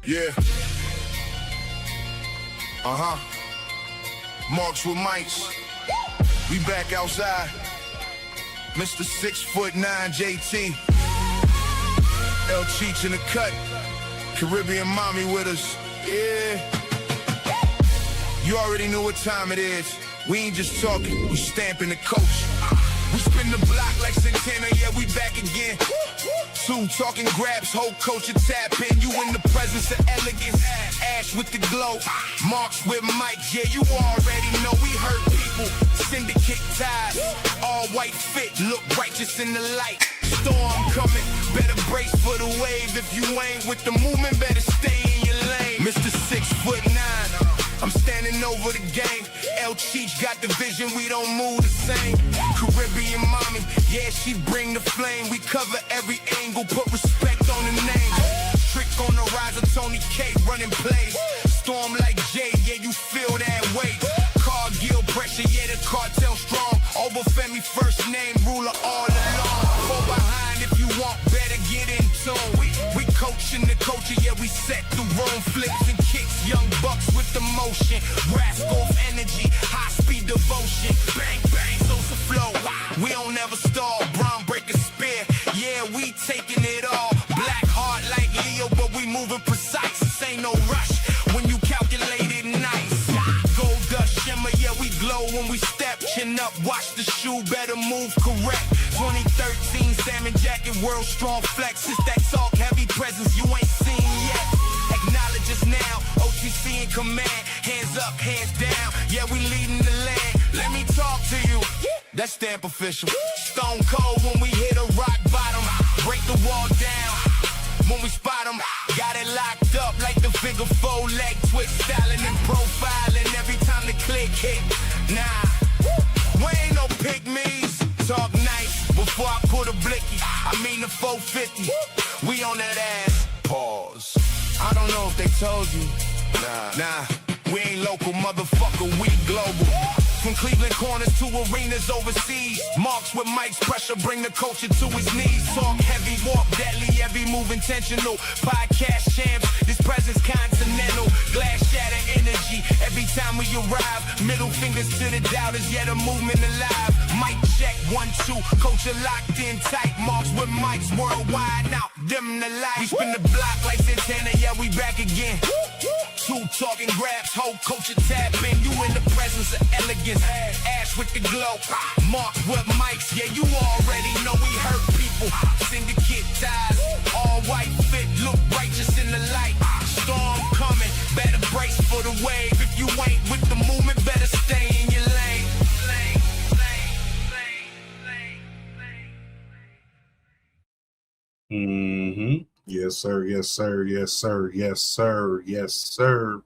Yeah. Marks with mics. We back outside. Mr. 6'9" JT. L Cheech in the cut. Caribbean mommy with us. Yeah. You already know what time it is. We ain't just talking, we stamping the coach. We spin the block like Santana, yeah, we back again. Two talking grabs, whole culture tap in. You in the presence of elegance. Ash with the glow, Marks with mics. Yeah, you already know we hurt people. Syndicate ties, all white fit, look righteous in the light. Storm coming, better brace for the wave. If you ain't with the movement, better stay in your lane. Mr. 6'9", I'm standing over the game. L Cheech got the vision, we don't move the same. Caribbean mommy, yeah, she bring the flame. We cover every angle, put respect on the name. Trick on the rise of Tony K, running plays. Storm like Jay, yeah, you feel that weight. Cargill pressure, yeah, the cartel strong. Over Femi first name, ruler all along. Fall behind if you want, better get in tune. We coaching the culture, yeah, we set the room. Flips and kicks, young bucks with the motion. Rascals energy, high speed devotion. Bang, bang, Sosa flow. We don't never stall, Brown breaker spear. Yeah, we taking it all. Black heart like Leo, but we moving precise. This ain't no rush when you calculate it nice. Gold dust shimmer, yeah, we glow when we step. Chin up, watch the shoe, better move correct. 2013 salmon jacket, world strong flexes. That talk, heavy presence you ain't seen yet. Acknowledge us now, OTC in command. Hands up, hands down, yeah, we leading the land. Let me talk to you, that's stamp official. Stone cold when we hit a rock bottom. Break the wall down when we spot them. Got it locked up like the figure 4 leg twist. Styling and profiling every time the click hit. Nah, we ain't no pygmies. Talk nice before I put a blicky. I mean the 450. We on that ass. Pause. I don't know if they told you. Nah, we ain't local, motherfucker, we global. From Cleveland corners to arenas overseas. Marks with mics, pressure, bring the culture to his knees. Talk heavy, walk deadly, every move intentional. Podcast champs, this presence continental. Glass shatter energy, every time we arrive. Middle fingers to the doubters, yet a movement alive. Mic check, 1, 2, culture locked in tight. Marks with mics worldwide, now dim the light. We spin the block like Santana, yeah, we back again. Two talking grabs, whole culture tap in. You in the presence of elegance. Ash with the glow, Mark with mics. Yeah, you already know we hurt people. Syndicate ties, all white fit, look righteous in the light. Storm coming, better brace for the wave. If you ain't with the movement, better stay in your lane. Yes, sir. Yes, sir. Yes, sir. Yes, sir. Yes, sir.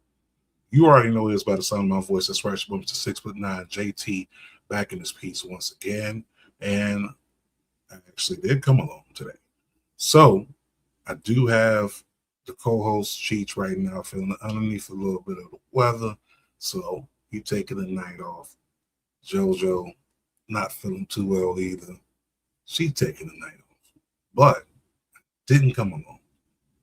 You already know this by the sound of my voice. That's right, Mr. 6'9" JT back in this piece once again. And I actually did come along today. So I do have the co-host Cheech right now feeling underneath a little bit of the weather. So he taking the night off. JoJo not feeling too well either. She taking the night off. But didn't come along.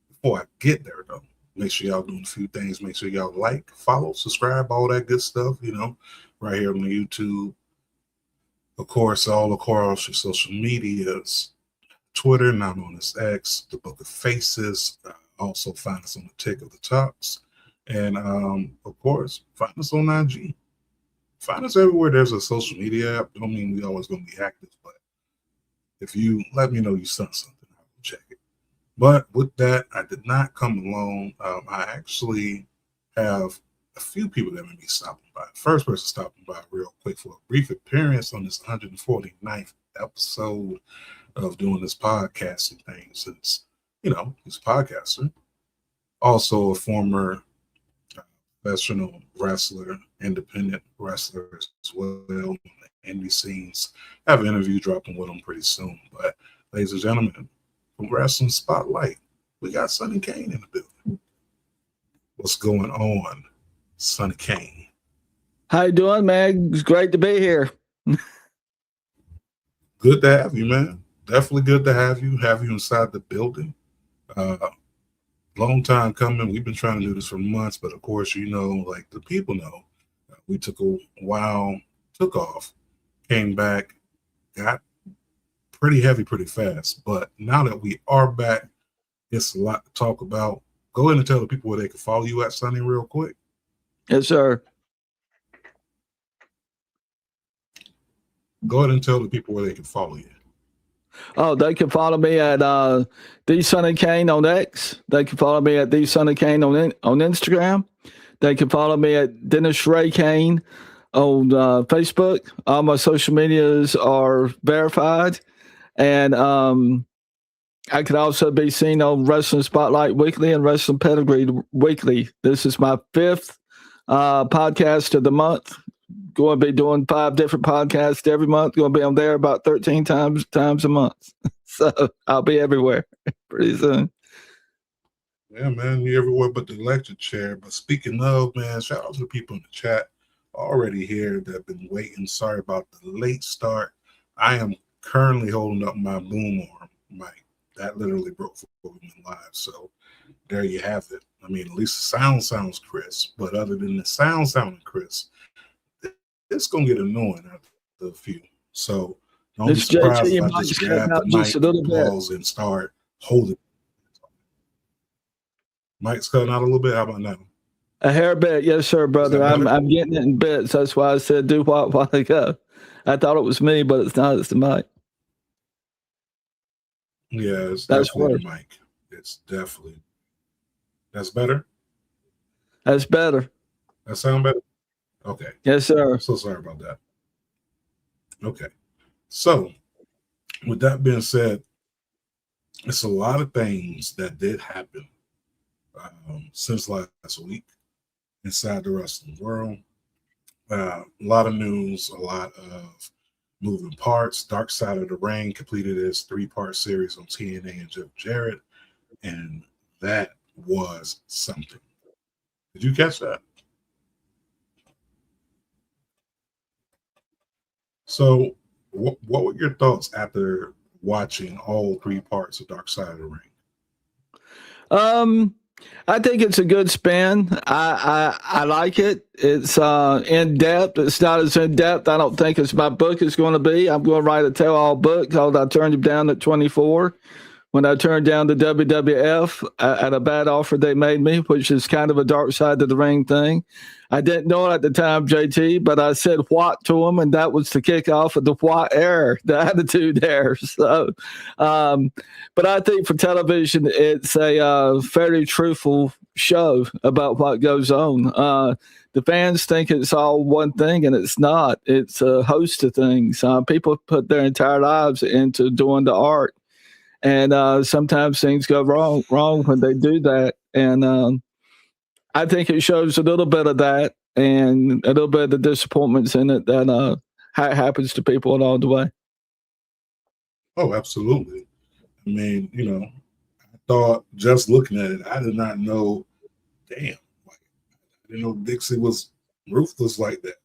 Before I get there though, make sure y'all doing a few things. Make sure y'all like, follow, subscribe, all that good stuff, you know, right here on the YouTube. Of course, all across your social medias, Twitter, now known as X, the Book of Faces. Also find us on the Tick of the Talks. And of course, find us on IG. Find us everywhere there's a social media app. Don't mean we always going to be active, but if you let me know you sent something, I will check it. But with that, I did not come alone. I actually have a few people that may be stopping by. First person stopping by real quick for a brief appearance on this 149th episode of doing this podcasting thing since, you know, he's a podcaster. Also a former professional wrestler, independent wrestler as well. Indie scenes. I have an interview dropping with him pretty soon. But ladies and gentlemen, from Wrestling Spotlight, we got Sonny Kane in the building. What's going on, Sonny Kane? How you doing, man? It's great to be here. Good to have you, man. Definitely good to have you inside the building. long time coming. We've been trying to do this for months, but of course, like the people know, we took a while, took off, came back, got pretty heavy pretty fast. But now that we are back, it's a lot to talk about. Go ahead and tell the people where they can follow you at, Sonny, real quick. Yes, sir. Go ahead and tell the people where they can follow you. Oh, they can follow me at The Sonny Kane on X. They can follow me at The Sonny Kane on Instagram. They can follow me at Dennis Ray Kane on Facebook. All my social medias are verified. And I could also be seen on Wrestling Spotlight Weekly and Wrestling Pedigree Weekly. This is my 5th podcast of the month. Going to be doing 5 different podcasts every month. Going to be on there about 13 times a month. So I'll be everywhere pretty soon. Yeah, man, you're everywhere but the electric chair. But speaking of, man, shout out to the people in the chat already here that have been waiting. Sorry about the late start. I am currently holding up my boom arm mic. That literally broke before we went live. So there you have it. I mean, at least the sound sounds crisp. But other than the sound sounding crisp, it's going to get annoying after a few. So don't be surprised if I just grab the mic, pause, and start holding. Mike's cutting out a little bit. How about now? A hair bit, yes, sir, brother. I'm getting it in bits. That's why I said do what while they go. I thought it was me, but it's not. It's the mic. Yeah, it's definitely the mic. It's definitely. That's better? That's better. That sound better? Okay. Yes, sir. So sorry about that. Okay. So, with that being said, it's a lot of things that did happen since last week inside the wrestling world. A lot of news, a lot of moving parts. Dark Side of the Ring completed its 3-part series on TNA and Jeff Jarrett, and that was something. Did you catch that? So, what were your thoughts after watching all 3 parts of Dark Side of the Ring? I think it's a good spin. I like it. It's in depth. It's not as in depth, I don't think, as my book is going to be. I'm going to write a tell-all book called I Turned Him Down at 24. When I turned down the WWF at a bad offer they made me, which is kind of a Dark Side of the Ring thing. I didn't know it at the time, JT, but I said what to him, and that was the kickoff of the what era, the attitude era. So, but I think for television, it's a fairly truthful show about what goes on. The fans think it's all one thing, and it's not. It's a host of things. People put their entire lives into doing the art. And sometimes things go wrong when they do that. And I think it shows a little bit of that and a little bit of the disappointments in it that happens to people along the way. Oh, absolutely. I mean, I thought just looking at it, I did not know, damn, like, I didn't know Dixie was ruthless like that.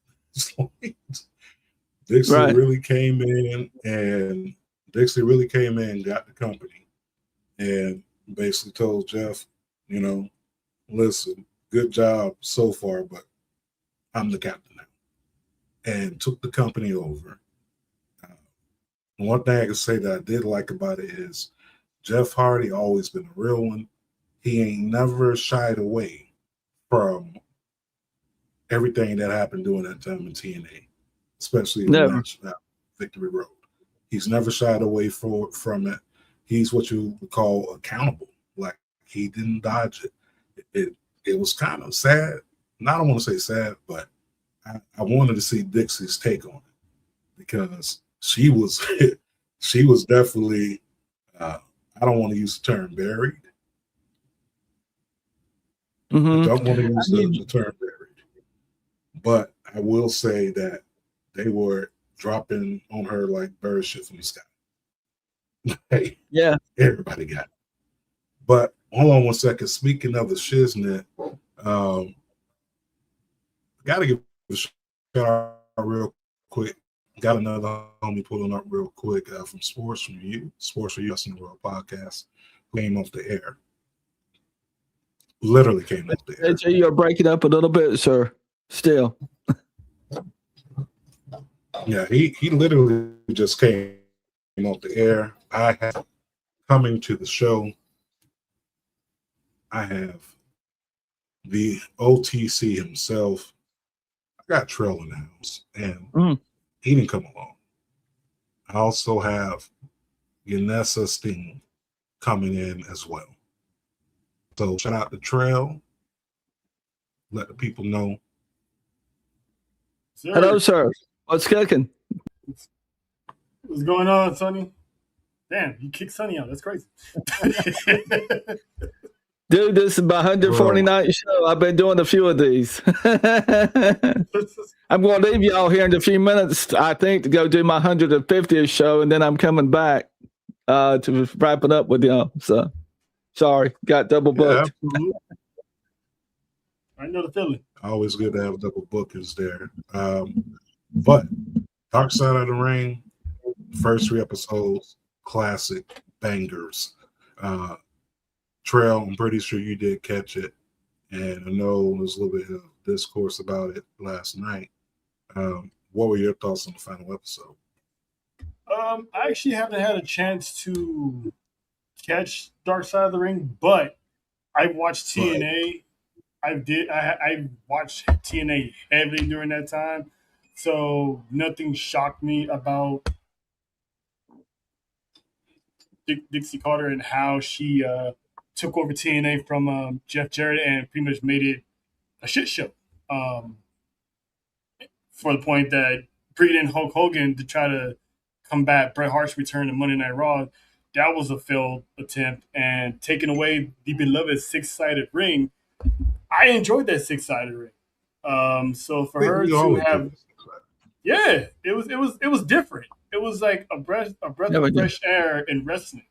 Dixie really came in and got the company and basically told Jeff, listen, good job so far, but I'm the captain now, and took the company over. One thing I can say that I did like about it is Jeff Hardy always been a real one. He ain't never shied away from everything that happened during that time in TNA, especially in the match Victory Road. He's never shied away from it. He's what you would call accountable. Like, he didn't dodge it. It was kind of sad. And I don't want to say sad, but I wanted to see Dixie's take on it because she was definitely, I don't want to use the term buried. Mm-hmm. I don't want to use the term buried. But I will say that they were dropping on her like bird shit from the sky. Hey, yeah, everybody got it. But hold on one second. Speaking of the shiznit, gotta give a shout out real quick. Got another homie pulling up real quick from Sports for You, Wrestling World Podcast, who came off the air. Literally came off the air. AJ, you're breaking up a little bit, sir. Still. Yeah, he literally just came off the air. I have coming to the show. I have the OTC himself. I got Trell in the house, and he didn't come along. I also have Yanessa Sting coming in as well. So shout out to Trell. Let the people know. Sir, Hello, sir. What's cooking? what's going on, Sonny? Damn, you kicked Sonny out. That's crazy. Dude, this is my 149th show. I've been doing a few of these. I'm going to leave y'all here in a few minutes, I think, to go do my 150th show, and then I'm coming back to wrap it up with y'all. So, sorry, got double booked. Yeah, I know the feeling. always good to have double bookings there. But Dark Side of the Ring, first 3 episodes, classic bangers. Trail, I'm pretty sure you did catch it, and I know there was a little bit of discourse about it last night. What were your thoughts on the final episode? I actually haven't had a chance to catch Dark Side of the Ring, but I watched TNA. I watched TNA heavily during that time, so nothing shocked me about Dixie Carter and how she took over TNA from Jeff Jarrett and pretty much made it a shit show. For the point that bringing in Hulk Hogan to try to combat Bret Hart's return to Monday Night Raw, that was a failed attempt. And taking away the beloved 6-sided ring, I enjoyed that 6-sided ring. So for her to have, yeah, it was different. It was like a breath of fresh air in wrestling.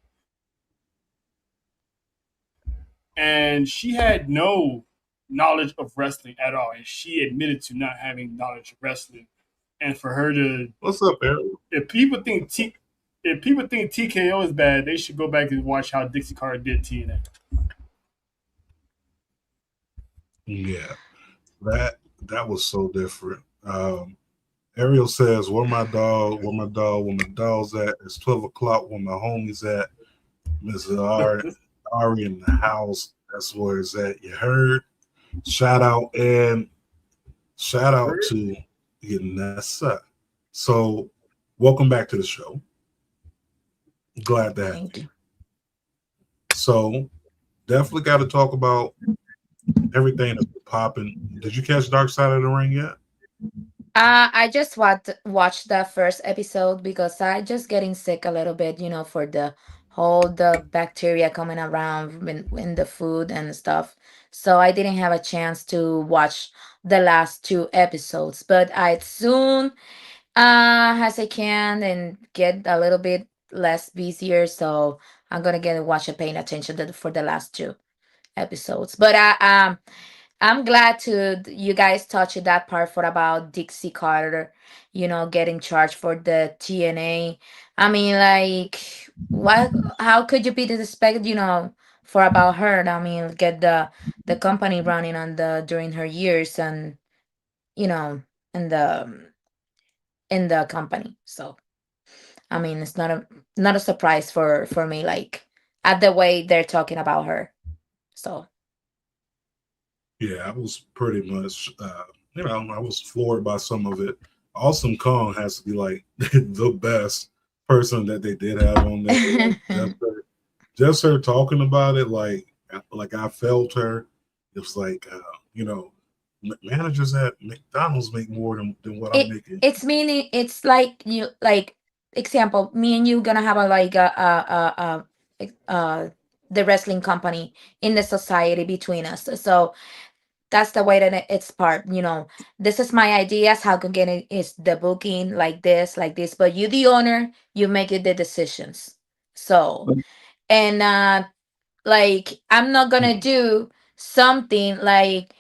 And she had no knowledge of wrestling at all, and she admitted to not having knowledge of wrestling. And for her to, what's up, Eric? If people think TKO is bad, they should go back and watch how Dixie Carter did TNA. Yeah, that was so different. Ariel says, "Where my dog? Where my dog? Where my dog's at? It's 12 o'clock. Where my homies at? Mrs. Ari in the house. That's where it's at. You heard? Shout out to Yanessa. So, welcome back to the show. Glad to have you. So, definitely got to talk about everything that's popping. Did you catch Dark Side of the Ring yet? I just watched the first episode because I just getting sick a little bit, for the bacteria coming around in the food and stuff. So I didn't have a chance to watch the last 2 episodes, but I soon as I can and get a little bit less busier. So I'm gonna get watch and paying attention for the last 2 episodes. But I'm glad to you guys touched that part for about Dixie Carter, getting charged for the TNA. I mean, like, what? How could you be disrespect, for about her? I mean, get the company running on during her years and you know in the company. So I mean, it's not a surprise for me, like at the way they're talking about her. So. Yeah, I was pretty much, I was floored by some of it. Awesome Kong has to be like the best person that they did have on there. just her talking about it, like I felt her. It was like, managers at McDonald's make more than what I'm making. It's meaning it's like you like example, me and you gonna have the wrestling company in the society between us. So that's the way that it's part, this is my ideas, how can get it is the booking like this, but you the owner, you make it the decisions. So and like I'm not gonna do something like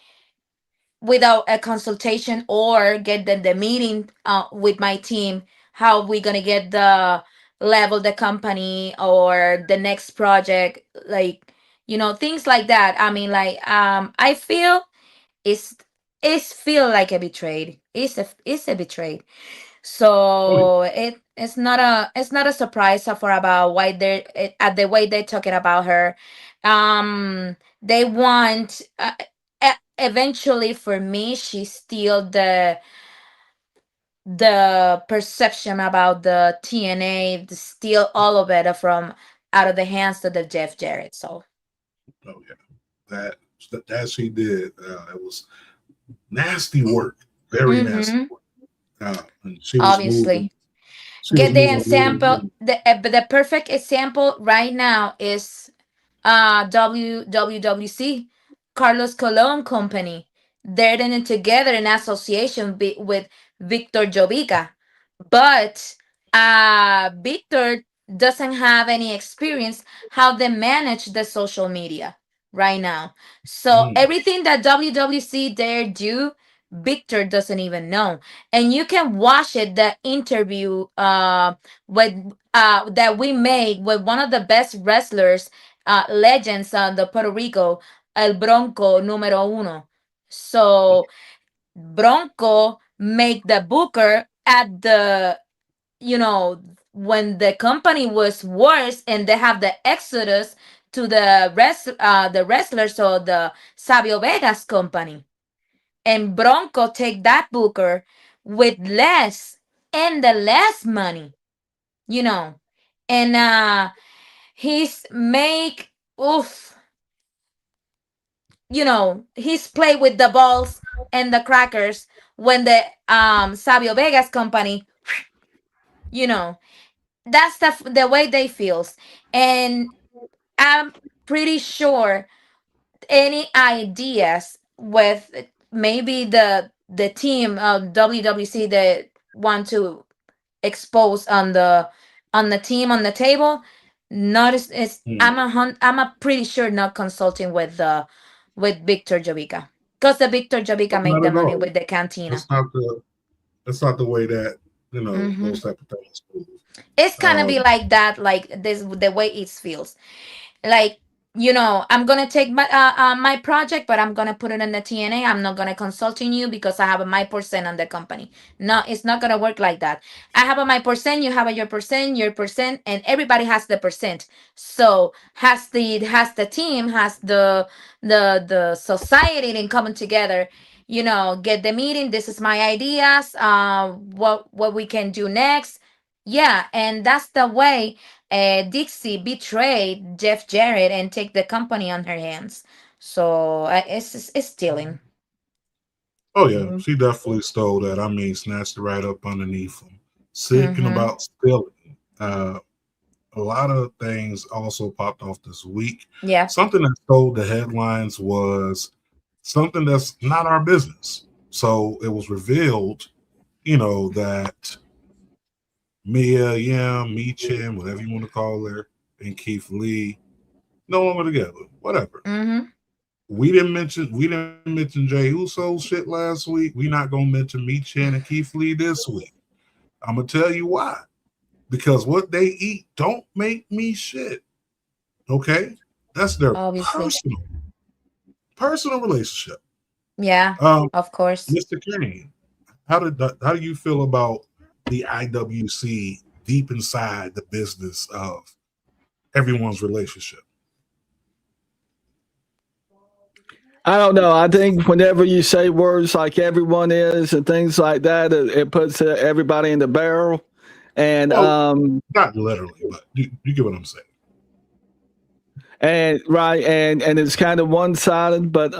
without a consultation or get the meeting with my team, how we gonna get the level the company or the next project, like things like that. I mean, like, I feel it's it's feel like a betrayed. It's a betrayed. Oh, So it's not a surprise for about why they're at the way they're talking about her. They want, eventually, for me, she's still the perception about the TNA, steal all of it from out of the hands of the Jeff Jarrett. So oh yeah, that she did. It was nasty work, very nasty hmm work. And she was moving. obviously, She was get the moving example. really. The perfect example right now is WWC, Carlos Colon Company. They're in together in association with Victor Jovica, but Victor doesn't have any experience how they manage the social media right now. So Mm, everything that WWC dare do, Victor doesn't even know. And you can watch it, the interview with that we made with one of the best wrestlers, legends on the Puerto Rico, El Bronco Numero Uno. So Bronco make the booker at when the company was worse and they have the exodus to the wrestlers or the Sabio Vegas company. And Bronco take that booker with less and the less money, you know. And he's make oof, he's play with the balls and the crackers when the Sabio Vegas company, you know, that's the way they feels. And I'm pretty sure any ideas with maybe the team of WWC that want to expose on the team on the table, not is mm. I'm a pretty sure not consulting with Victor Jovica, because the Victor Jovica make Not the at money all. with the cantina. That's not the. That's not the way that hmm those type of things move. it's kind of be Um, like that, like this, the way it feels like, I'm gonna take my project, but I'm gonna put it in the TNA. I'm not gonna consulting you because I have my percent on the company. No, it's not gonna work like that. I have my percent, you have your percent, and everybody has the percent. So has the team, has the society in coming together, get the meeting. This is my ideas, what we can do next. Yeah, and that's the way Dixie betrayed Jeff Jarrett and take the company on her hands. So it's stealing. oh yeah, she definitely stole that. I mean, snatched it right up underneath him. Sick and Mm-hmm. about stealing. Uh, a lot of things also popped off this week. Yeah, Something that stole the headlines was something that's not our business. So it was revealed, that Mia Yim, Meechin, whatever you want to call her, and Keith Lee no longer together. Whatever. mm-hmm. We didn't mention Jay Uso shit last week. We not gonna mention Meechin and Keith Lee this week. I'm gonna tell you why. Because what they eat don't make me shit. Okay, that's their Obviously. personal relationship. Yeah, Um, of course. Mr. Kane, how do you feel about the IWC deep inside the business of everyone's relationship? I don't know. I think whenever you say words like everyone is and things like that, it puts everybody in the barrel. And Well, not literally, but you get what I'm saying. right, and it's kind of one sided, but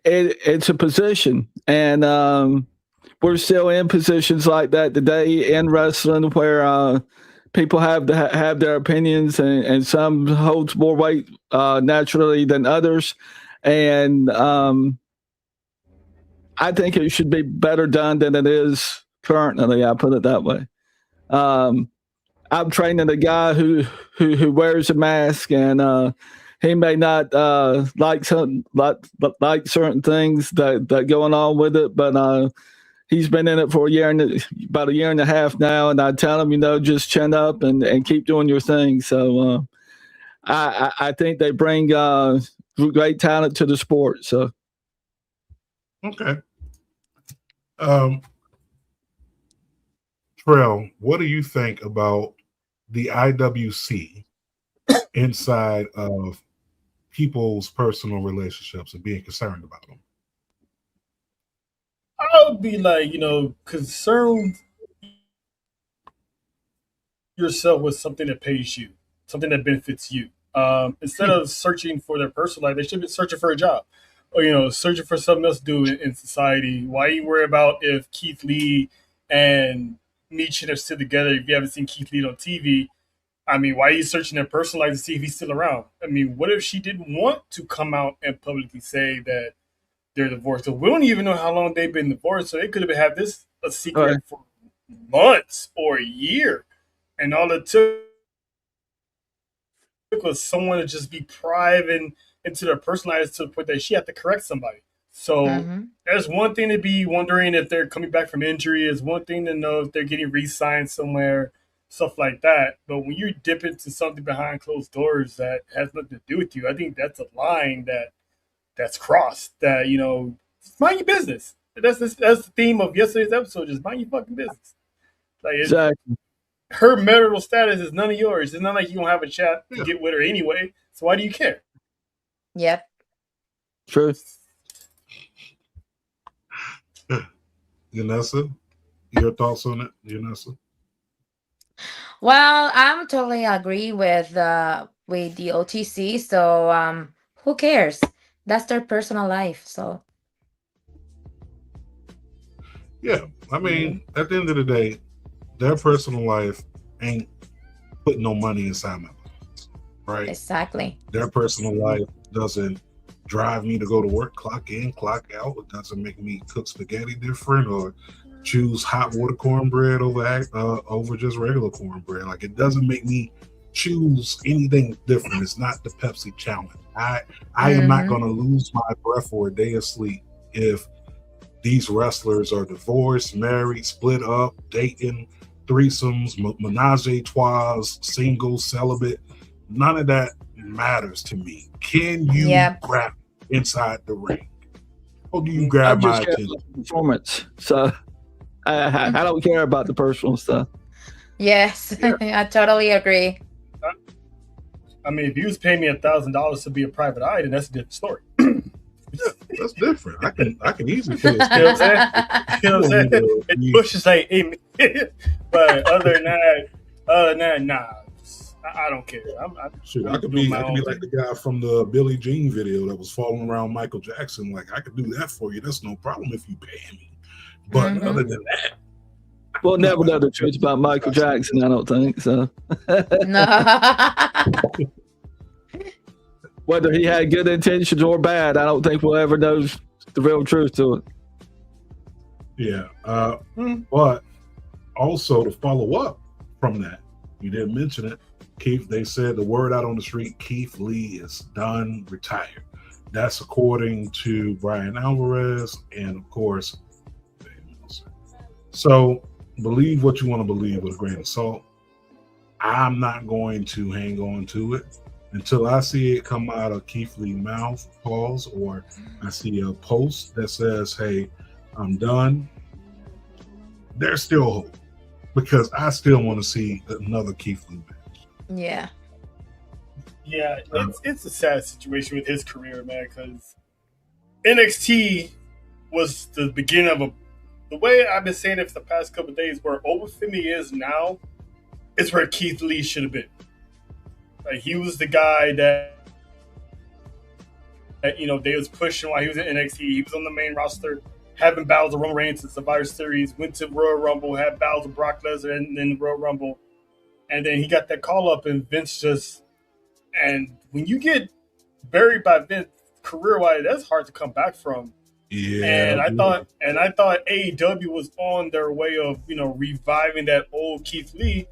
it's a position, and we're still in positions like that today in wrestling where people have to have their opinions, and some holds more weight naturally than others, and I think it should be better done than it is currently. I put it that way. Um, I'm training a guy who wears a mask, and he may not like certain things that going on with it, but he's been in it for about a year and a half now, and I tell him, just chin up and keep doing your thing. So I think they bring great talent to the sport. So okay. Trell, what do you think about the IWC inside of people's personal relationships and being concerned about them? I would be like, concern yourself with something that pays you, something that benefits you. Instead of searching for their personal life, they should be searching for a job, or searching for something else to do in society. Why you worry about if Keith Lee and Meech are still together? If you haven't seen Keith Lee on TV, I mean, why are you searching their personal life to see if he's still around? I mean, what if she didn't want to come out and publicly say that they're divorced? So we don't even know how long they've been divorced, so they could have had this a secret for months or a year, and all it took was someone to just be private into their personal lives to the point that she had to correct somebody. So there's one thing to be wondering if they're coming back from injury. It's one thing to know if they're getting re-signed somewhere, stuff like that. But when you dip into something behind closed doors that has nothing to do with you, I think that's a line that's crossed. That mind your business. That's the theme of yesterday's episode. Just mind your fucking business. Like exactly. Her marital status is none of yours. It's not like you don't have a chat to get with her anyway. So why do you care? Yep. True. Janessa, your thoughts on it, Janessa? Well, I'm totally agree with the OTC. So who cares? That's their personal life. So yeah, I mean, at the end of the day, their personal life ain't putting no money inside my pockets, right? Exactly. Their personal life doesn't drive me to go to work, clock in, clock out. It doesn't make me cook spaghetti different or choose hot water cornbread over just regular cornbread. Like, it doesn't make me choose anything different. It's not the Pepsi challenge. I am not going to lose my breath for a day of sleep if these wrestlers are divorced, married, split up, dating, threesomes, menage a trois, single, celibate. None of that matters to me. Can you grab inside the ring? Or do you grab my attention? Performance. So I don't care about the personal stuff. Yes, I totally agree. I mean, if you was paying me $1,000 to be a private eye, then that's a different story. That's different. I can easily feel it. You know what I'm saying? Bush is like, hey, but other than that, nah. I don't care. I could be like the guy from the Billie Jean video that was following around Michael Jackson. Like, I could do that for you. That's no problem if you pay me. But other than that, we'll never know the truth about Michael Jackson. I don't think so. No. Whether he had good intentions or bad, I don't think we'll ever know the real truth to it. Yeah. But also to follow up from that, you didn't mention it. Keith, they said the word out on the street, Keith Lee is done, retired. That's according to Brian Alvarez and, of course, so believe what you want to believe with a grain of salt. I'm not going to hang on to it until I see it come out of Keith Lee's mouth, pause, or I see a post that says, hey, I'm done. There's still hope because I still want to see another Keith Lee match. Yeah. Yeah, it's a sad situation with his career, man, because NXT was the beginning of the way I've been saying it for the past couple of days, where Obafemi is now, is where Keith Lee should have been. Like, he was the guy that they was pushing while he was in NXT. He was on the main roster, having battles with Roman Reigns in Survivor Series, went to Royal Rumble, had battles with Brock Lesnar and then the Royal Rumble. And then he got that call up, and Vince and when you get buried by Vince career-wise, that's hard to come back from. Yeah. And I thought AEW was on their way of, reviving that old Keith Lee.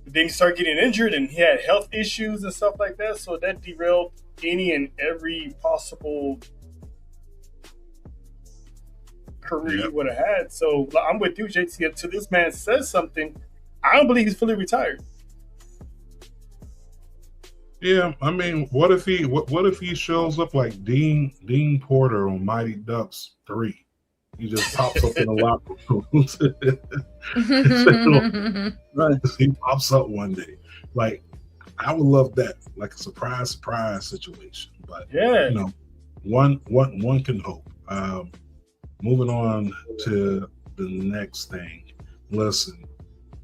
But then he started getting injured and he had health issues and stuff like that. So that derailed any and every possible career Yep. he would have had. So I'm with you, JT. Until this man says something, I don't believe he's fully retired. Yeah, I mean, what if he shows up like Dean Porter on Mighty Ducks 3? He just pops up in a locker room. Right. He pops up one day. Like, I would love that, like a surprise situation. But Yeah. you know, one can hope. Moving on to the next thing. Listen,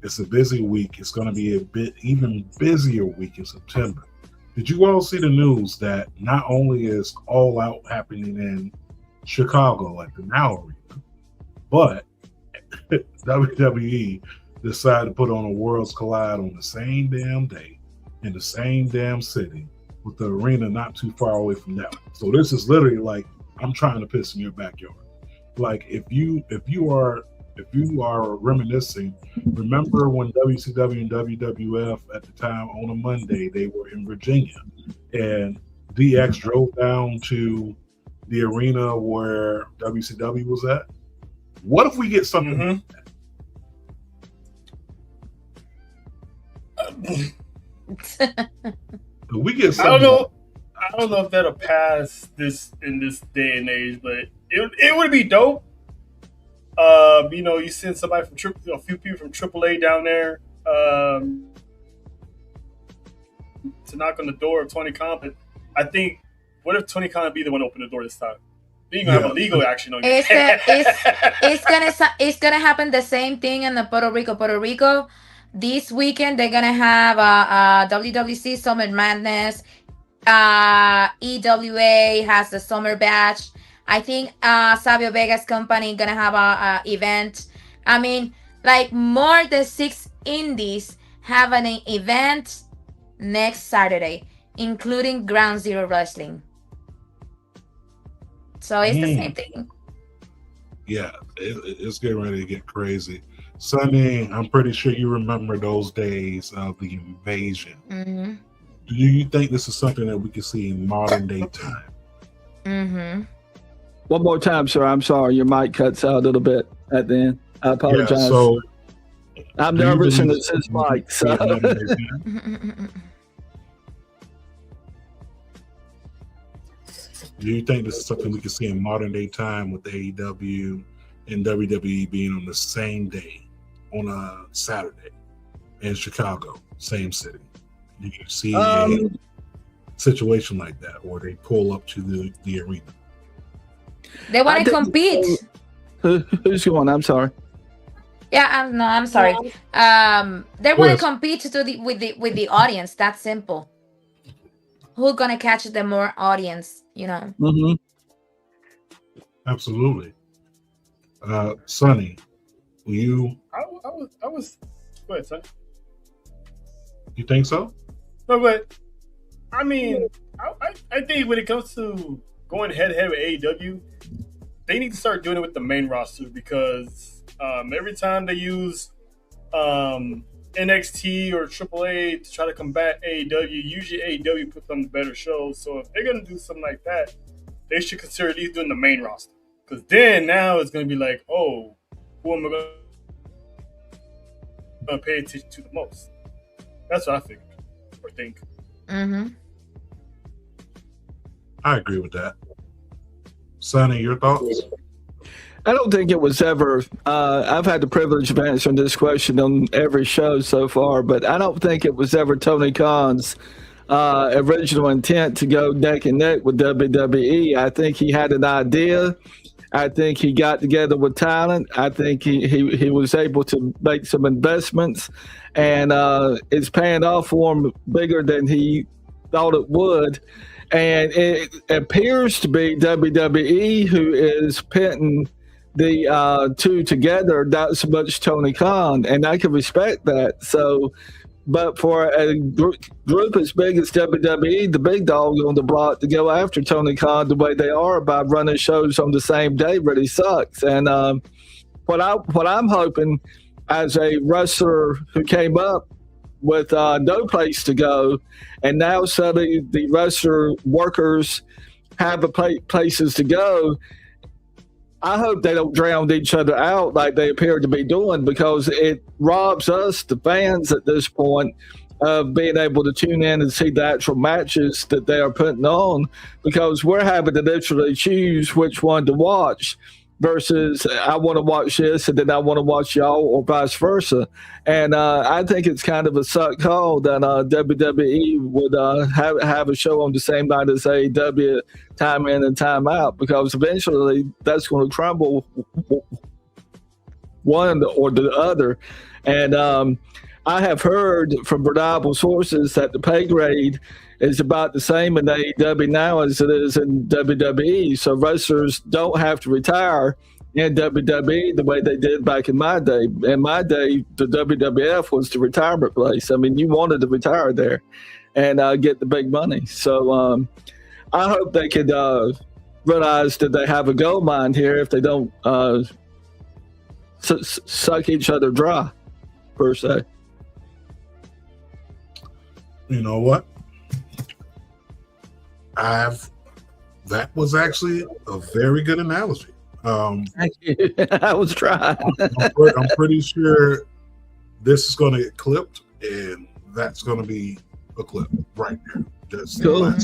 it's a busy week. It's going to be a bit even busier week in September. Did you all see the news that not only is All Out happening in Chicago at the Now Arena, but WWE decided to put on a Worlds Collide on the same damn day in the same damn city with the arena not too far away from that one. So this is literally like I'm trying to piss in your backyard. Like if you are reminiscing, remember when WCW and WWF at the time on a Monday they were in Virginia and DX drove down to the arena where WCW was at? What if we get something like that? If we get something I don't know if that'll pass this in this day and age, but it would be dope. You know, you send somebody from a few people from AAA down there to knock on the door of Tony Khan. But I think, what if Tony Khan be the one to open the door this time? Then you're gonna have a legal action on you. It's gonna happen the same thing in the Puerto Rico. This weekend they're gonna have a WWC Summer Madness. EWA has the Summer Bash. I think Savio Vega's company gonna have a event. I mean, like more than 6 indies have an event next Saturday, including Ground Zero Wrestling. So it's the same thing. Yeah, it's getting ready to get crazy. Sonny, I'm pretty sure you remember those days of the invasion. Mm-hmm. Do you think this is something that we can see in modern day time? Mm-hmm. One more time, sir. I'm sorry. Your mic cuts out a little bit at the end. I apologize. Yeah, so I'm nervous and it's his mic. So. Do you think this is something we can see in modern day time with AEW and WWE being on the same day on a Saturday in Chicago, same city? Do you see a situation like that where they pull up to the arena? They want to compete. Who's going? I'm sorry. Yeah, I'm sorry. They want to compete with the audience. That's simple. Who's gonna catch the more audience? You know. Mm-hmm. Absolutely. Sonny, you? I was. Go ahead, son. You think so? No, but I mean, I think when it comes to going head to head with AEW, they need to start doing it with the main roster because every time they use NXT or AAA to try to combat AEW, usually AEW puts on the better shows. So if they're gonna do something like that, they should consider at least doing the main roster. Because then now it's gonna be like, oh, who am I gonna pay attention to the most? That's what I think. Mm-hmm. I agree with that. Sonny, your thoughts? I don't think it was ever. I've had the privilege of answering this question on every show so far, but I don't think it was ever Tony Khan's original intent to go neck and neck with WWE. I think he had an idea. I think he got together with talent. I think he was able to make some investments, and it's paying off for him bigger than he thought it would. And it appears to be WWE who is pitting the two together, not so much Tony Khan, and I can respect that. So, but for a group as big as WWE, the big dog on the block, to go after Tony Khan the way they are by running shows on the same day really sucks. And what I'm hoping as a wrestler who came up with no place to go, and now suddenly the wrestler workers have places to go. I hope they don't drown each other out like they appear to be doing, because it robs us, the fans, at this point, of being able to tune in and see the actual matches that they are putting on, because we're having to literally choose which one to watch versus I want to watch this and then I want to watch y'all, or vice versa. And I think it's kind of a suck call that WWE would have a show on the same night as AEW, time in and time out, because eventually that's going to crumble one or the other. And I have heard from reliable sources that the pay grade is about the same in AEW now as it is in WWE. So wrestlers don't have to retire in WWE the way they did back in my day. In my day, the WWF was the retirement place. I mean, you wanted to retire there and get the big money. So I hope they could realize that they have a gold mine here if they don't suck each other dry, per se. You know what? That was actually a very good analogy. Thank you. I was trying. I'm pretty sure this is going to get clipped, and that's going to be a clip right there. Just cool.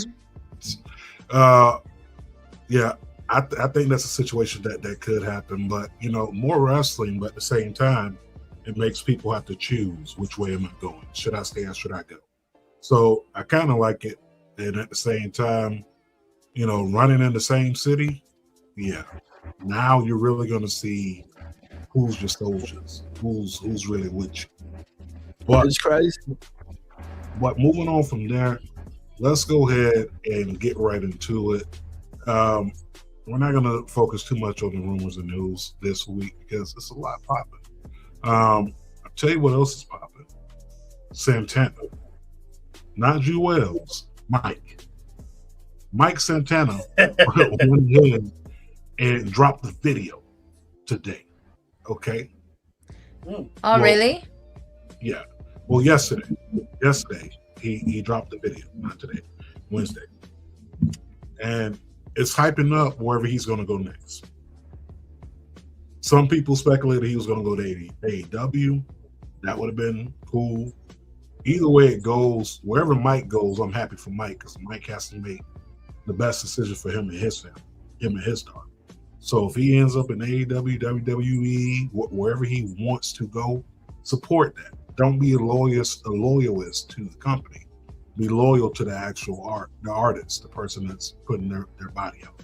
Yeah, I think that's a situation that could happen. But more wrestling, but at the same time, it makes people have to choose which way am I going? Should I stay or should I go? So I kind of like it. And at the same time, running in the same city, yeah. Now you're really going to see who's your soldiers, who's really with you. But it's crazy. But moving on from there, let's go ahead and get right into it. We're not going to focus too much on the rumors and news this week because it's a lot popping. I'll tell you what else is popping. Santana. Not Jewels. Mike Santana went ahead and dropped the video today. Okay. Really? Yeah. Well, yesterday he dropped the video, not today, Wednesday, and it's hyping up wherever he's going to go next. Some people speculated he was going to go to AEW. That would have been cool. Either way it goes, wherever Mike goes, I'm happy for Mike because Mike has to make the best decision for him and his family, him and his daughter. So if he ends up in AEW, WWE, wherever he wants to go, support that. Don't be a loyalist to the company. Be loyal to the actual the artist, the person that's putting their body out.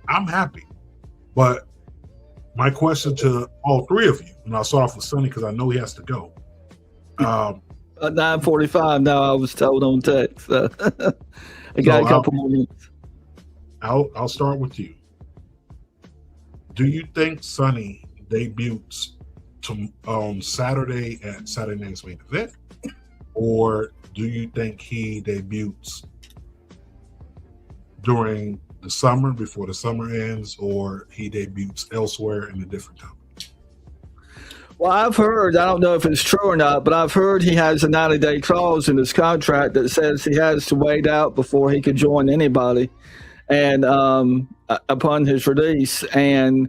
I'm happy. But my question to all three of you, and I'll start off with Sonny because I know he has to go. At 9:45 now, I was told on text. I got a couple more minutes. I'll start with you. Do you think Sonny debuts on Saturday at Saturday Night's Main Event, or do you think he debuts during the summer before the summer ends, or he debuts elsewhere in a different company? Well, I've heard, I don't know if it's true or not, but I've heard he has a 90-day clause in his contract that says he has to wait out before he could join anybody, and upon his release. And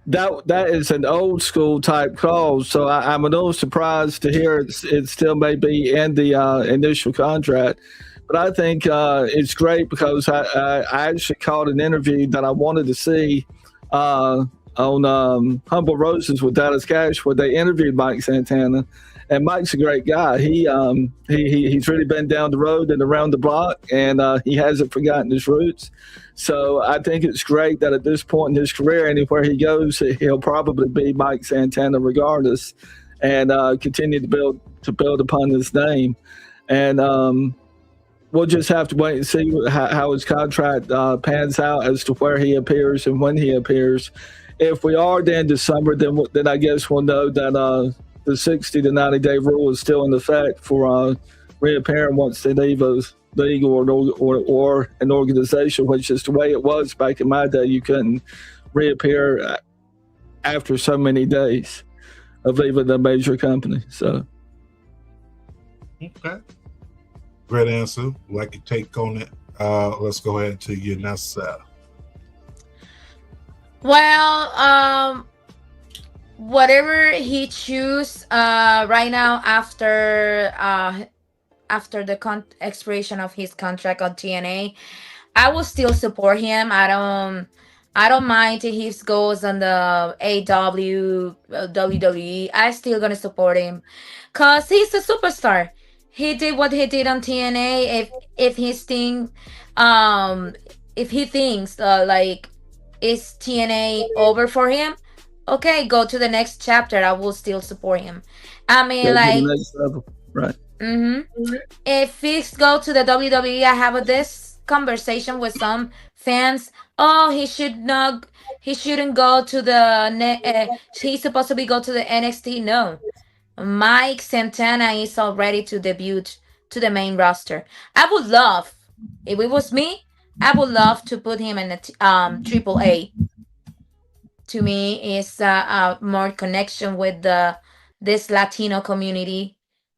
that is an old school type clause. So I'm a little surprised to hear it still may be in the initial contract. But I think it's great because I actually caught an interview that I wanted to see on Humble Roses with Dallas Cash, where they interviewed Mike Santana, and Mike's a great guy. He's really been down the road and around the block, and he hasn't forgotten his roots. So I think it's great that at this point in his career, anywhere he goes, he'll probably be Mike Santana regardless, and continue to build upon his name. And we'll just have to wait and see how his contract pans out as to where he appears and when he appears. If we are then to summer, then I guess we'll know that the 60 to 90-day rule is still in effect for reappearing once they leave a league or an organization, which is the way it was back in my day. You couldn't reappear after so many days of leaving the major company. So, okay. Great answer. Like your take on it. Let's go ahead to your Nessa. Well, whatever he choose right now after the expiration of his contract on TNA, I will still support him. I don't mind if he goes on the AW WWE. I still gonna support him, cause he's a superstar. He did what he did on TNA. If his thing, um, if he thinks like is TNA over for him, okay, go to the next chapter. I will still support him. I mean, Go to the like, next level. Right. if Fix go to the WWE, I have this conversation with some fans. Oh, he shouldn't go to he's supposed to be go to the NXT. No, Mike Santana is already to debut to the main roster. I would love, if it was me, I would love to put him in the Triple A. To me, is more connection with this Latino community,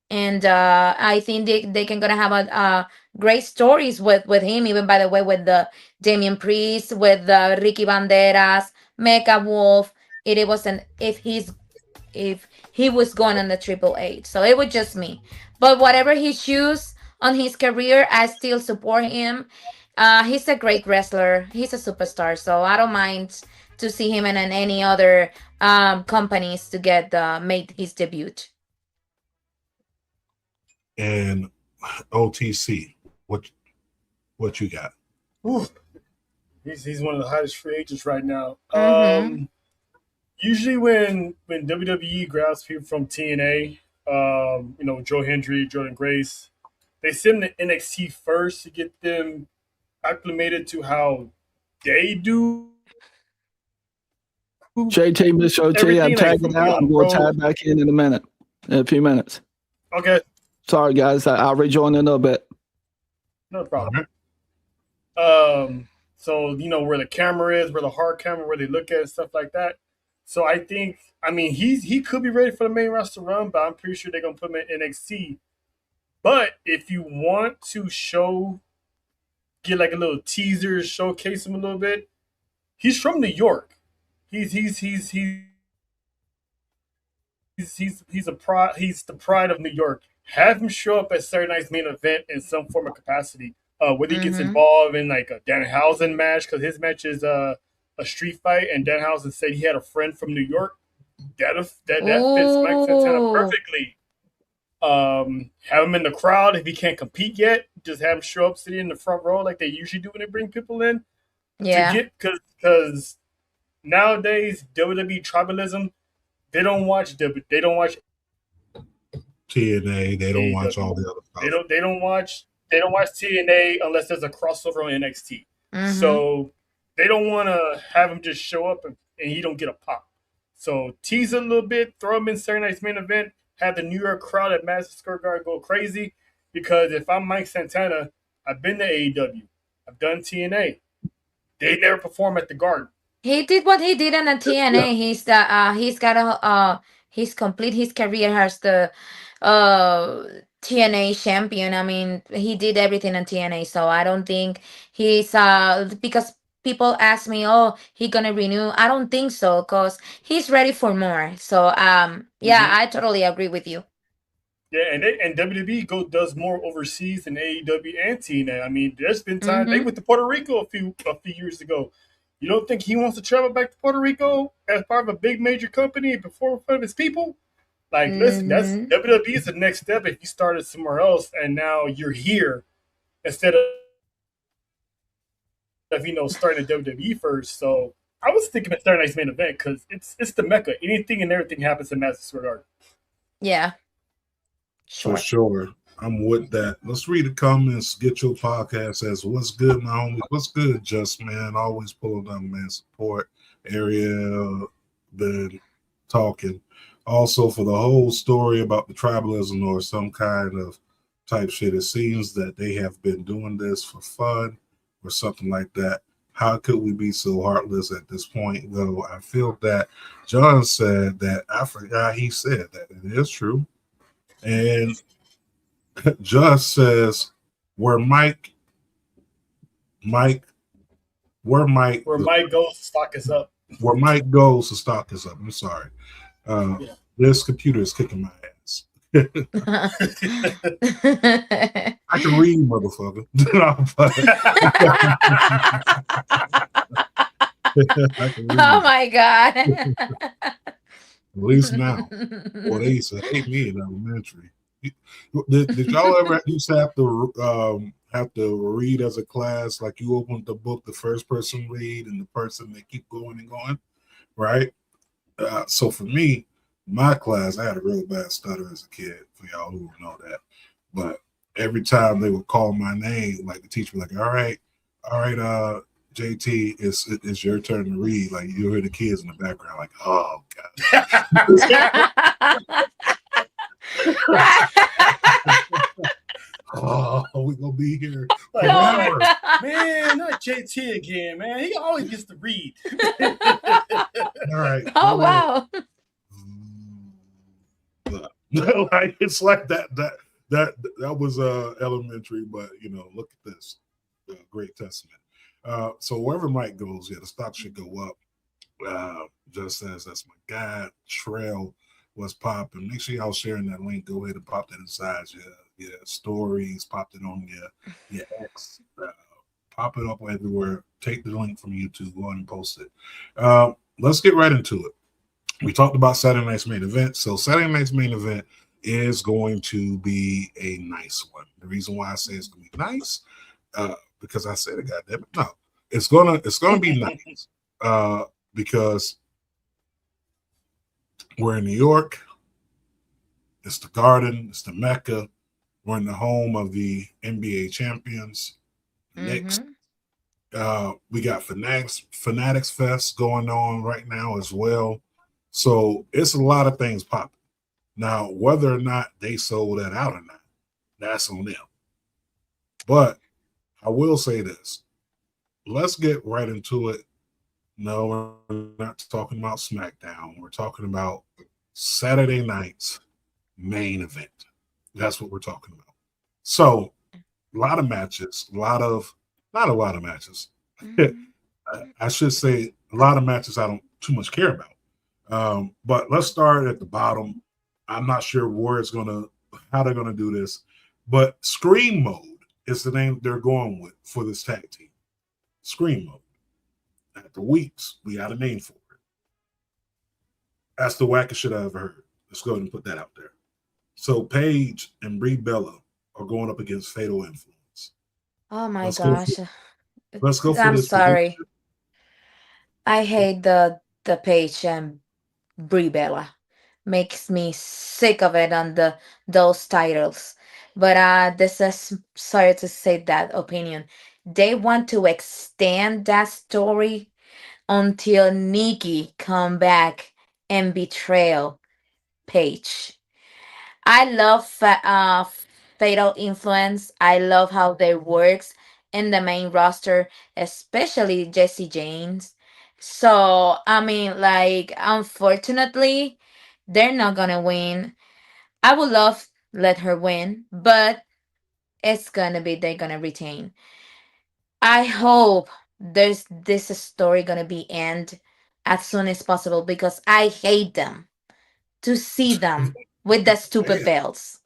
and I think they can gonna have a great stories with him. Even by the way, with the Damian Priest, with Ricky Banderas, Mecha Wolf. It was an if he was going on the Triple H. So it was just me. But whatever he choose on his career, I still support him. He's a great wrestler. He's a superstar. So I don't mind to see him in any other companies to get made his debut. And OTC, what you got? Ooh, he's one of the hottest free agents right now. Mm-hmm. Usually when WWE grabs people from TNA, Joe Hendry, Jordan Grace, they send them to NXT first to get them acclimated to how they do JT, Miss OT, I'm everything, like from tagging being out. on I'm the going to road. tag back in a few minutes. Okay, Sorry, guys. I'll rejoin in a little bit. no problem. So where the camera is, where the hard camera, where they look at it, stuff like that. So I think, I mean, he could be ready for the main roster run, but I'm pretty sure they're gonna put him in NXT. But if you want to get like a little teaser, showcase him a little bit, he's from New York. He's he's the pride of New York. Have him show up at Saturday Night's main event in some form of capacity. Whether he gets Mm-hmm. involved in like a Danhausen match, because his match is a street fight, and Danhausen said he had a friend from New York. That fits Mike Santana Ooh. perfectly. Have him in the crowd if he can't compete yet. Just have him show up, sitting in the front row like they usually do when they bring people in. Yeah. Because nowadays WWE tribalism, they don't watch TNA, they don't watch all AEW. the other stuff. They don't watch TNA unless there's a crossover on NXT. Mm-hmm. So they don't want to have him just show up and he don't get a pop. So tease a little bit, throw him in Saturday Night's main event, have the New York crowd at Madison Square Garden go crazy. Because if I'm Mike Santana, I've been to AEW, I've done TNA. They never perform at the Garden. He did what he did on the TNA. He's got he's complete his career as the TNA champion. I mean, he did everything on TNA, so I don't think he's because people ask me, "Oh, he gonna renew?" I don't think so, because he's ready for more. So yeah, I totally agree with you. Yeah, and WWE does more overseas than AEW and TNA. I mean, there's been times they went to Puerto Rico a few years ago. You don't think he wants to travel back to Puerto Rico as part of a big major company and perform in front of his people? Like, listen, that's WWE is the next step. If you started somewhere else and now you're here instead of starting at WWE first. So I was thinking of Saturday Night's main event because it's the mecca. Anything and everything happens in Madison Square Garden. Yeah. For sure. I'm with that. Let's read the comments. Get your podcast as what's good, my homie. What's good, Just Man? Always pulling up, man. Support area. Been talking. Also, for the whole story about the tribalism or some kind of type shit, it seems that they have been doing this for fun or something like that. How could we be so heartless at this point, though? I feel that John said that. I forgot he said that. It is true. And Just says, where Mike goes, stock is up. where Mike goes, the stock is up. I'm sorry. This computer is kicking my ass. I can read, motherfucker. I can read. Oh my god. At least now. Well, they used to hate me in elementary. Did y'all ever used to have to read as a class, like you opened the book, the first person read, and the person they keep going and going, right? So for me, my class, I had a real bad stutter as a kid. For y'all who know that, but every time they would call my name, like the teacher was like, all right, JT, it's your turn to read. Like you hear the kids in the background, like, oh god. Oh, we're gonna be here forever. Man, not JT again, man. He always gets to read. All right. Oh wow. Like it's like that was elementary, but look at this. Great testament. So wherever Mike goes, the stock should go up. Just as that's my guy, Trail was popping. Make sure y'all sharing that link. Go ahead and pop that inside your stories, pop it on your X, pop it up everywhere. Take the link from YouTube, go ahead and post it. Let's get right into it. We talked about Saturday night's main event. So Saturday night's main event is going to be a nice one. The reason why I say it's going to be nice, because I said it, goddamn it. No, it's gonna be nice, because we're in New York. It's the Garden. It's the Mecca. We're in the home of the NBA champions. Knicks. We got Fanatics Fest going on right now as well. So it's a lot of things popping. Now, whether or not they sold that out or not, that's on them. But I will say this. Let's get right into it. No, we're not talking about SmackDown. We're talking about Saturday night's main event. That's what we're talking about. So, a lot of matches, not a lot of matches. I should say a lot of matches I don't too much care about. But let's start at the bottom. I'm not sure how they're gonna do this, but Scream Mode is the name they're going with for this tag team. Scream Mode. After weeks, we got a name for it. That's the wackest shit I ever heard. Let's go ahead and put that out there. So Paige and Brie Bella are going up against Fatal Influence. Oh my gosh. Let's go for I'm this. sorry. I hate the Paige and Brie Bella. Makes me sick of it on those titles. But this is, sorry to say that opinion. They want to extend that story until Nikki come back and betrayal Paige. I love Fatal Influence. I love how they works in the main roster, especially Jesse James. So I mean, like, unfortunately, they're not gonna win. I would love let her win, but they're gonna retain. I hope there's this story gonna be end as soon as possible because I hate them to see them with the stupid belts.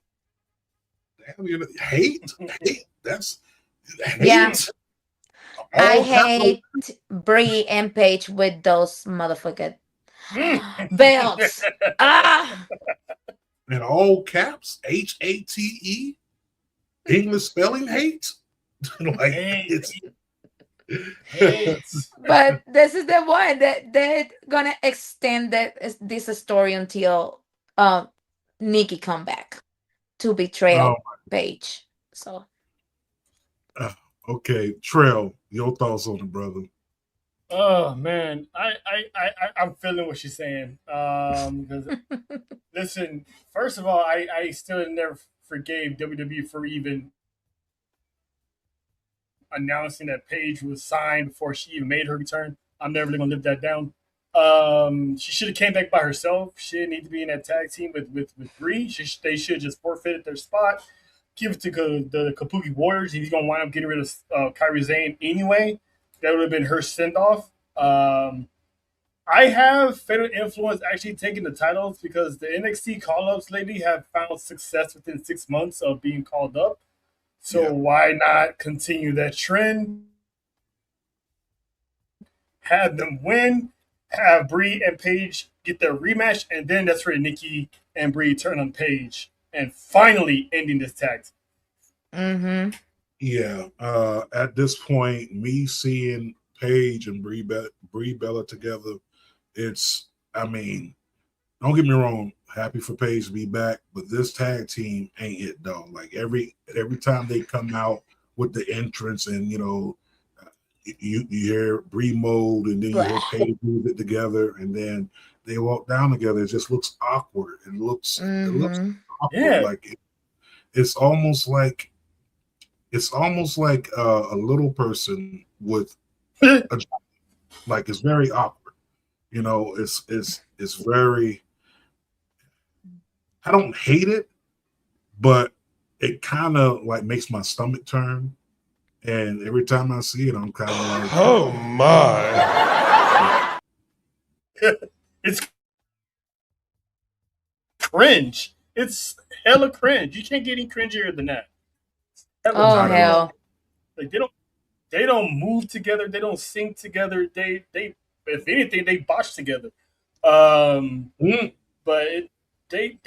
Hate? That's hate. Yeah. I hate Brie and Paige with those motherfucking belts. In all caps, HATE, English spelling hate. Like it's. But this is the one that they're gonna extend this story until Nikki come back to betray Paige. So okay, Trail, your thoughts on it, brother? Oh man, I'm feeling what she's saying. Listen, first of all, I still never forgave WWE for even announcing that Paige was signed before she even made her return. I'm never really gonna live that down. She should have came back by herself. She didn't need to be in that tag team with Brie. They should have just forfeited their spot. Give it to the Kabuki Warriors. If he's gonna wind up getting rid of Kairi Sane anyway, that would have been her send off. I have Fatal Influence actually taking the titles because the NXT call-ups lately have found success within 6 months of being called up. So why not continue that trend? Have them win, have Bree and Paige get their rematch, and then that's where Nikki and Bree turn on Paige and finally ending this tag. Mm-hmm. Yeah. At this point, me seeing Paige and Brie Bella together, I mean, don't get me wrong, happy for Paige to be back, but this tag team ain't it, dog. Like every time they come out with the entrance, and you hear Brie mode, and then you hear Paige move it together, and then they walk down together. It just looks awkward. It looks awkward. Yeah. Like it's almost like a little person with a like it's very awkward. It's very. I don't hate it, but it kind of like makes my stomach turn. And every time I see it, I'm kind of like, oh my. It's cringe. It's hella cringe. You can't get any cringier than that. Oh hell! Like they don't move together. They don't sing together. They if anything they botch together. But they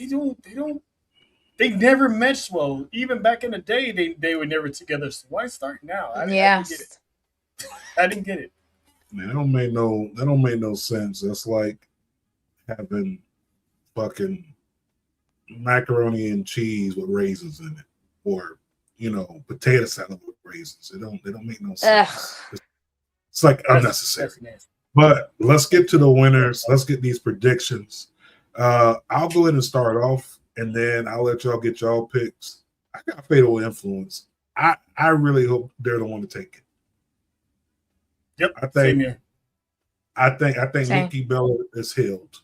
don't. They never meshed well. Even back in the day, they were never together. So why start now? I didn't get it. I didn't get it. Man, that don't make no sense. That's like having fucking macaroni and cheese with raisins in it, or potato salad with raisins. They don't make no sense. It's like unnecessary. But let's get to the winners. Let's get these predictions. I'll go ahead and start off, and then I'll let y'all get y'all picks. I got Fatal Influence. I really hope they're the one to take it. Yep. I think Nikki Bella is healed,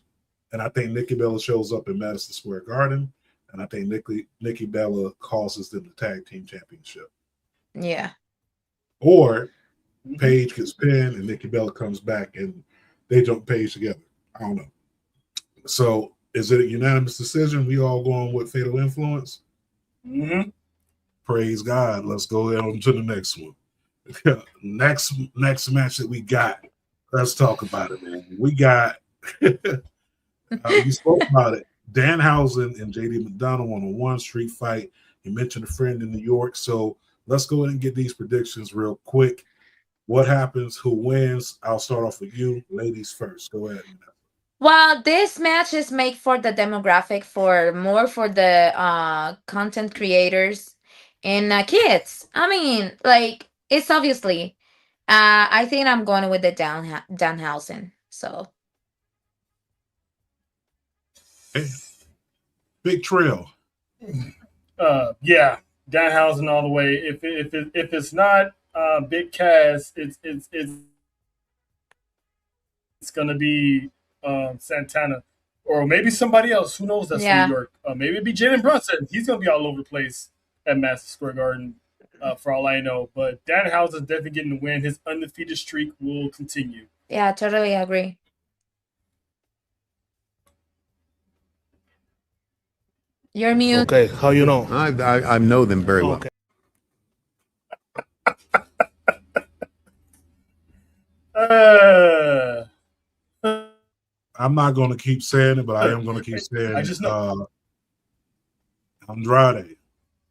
and I think Nikki Bella shows up in Madison Square Garden, and I think Nikki Bella causes them the tag team championship. Yeah. Or Paige gets pinned and Nikki Bella comes back and they jump Paige together. I don't know. So is it a unanimous decision? We all going with Fatal Influence? Mm-hmm. Praise God. Let's go on to the next one. next match that we got. Let's talk about it, man. We got you spoke about it. Danhausen and JD McDonald on a one street fight. You mentioned a friend in New York. So let's go ahead and get these predictions real quick. What happens? Who wins? I'll start off with you. Ladies first. Go ahead. Well, this match is made for the demographic, for the content creators and kids. I mean, like, it's obviously. I think I'm going with the Danhausen. So. Hey, Big Trail. Yeah, Danhausen all the way. If it's not Big Cass, it's gonna be Santana, or maybe somebody else. Who knows? That's New York. Maybe it'd be Jalen Brunson. He's gonna be all over the place at Madison Square Garden, for all I know. But Danhausen's definitely getting the win. His undefeated streak will continue. Yeah, totally agree. You're mute. Okay, how you know? I know them very well. Okay. I'm not going to keep saying it, but I am going to keep saying I just know. Andrade,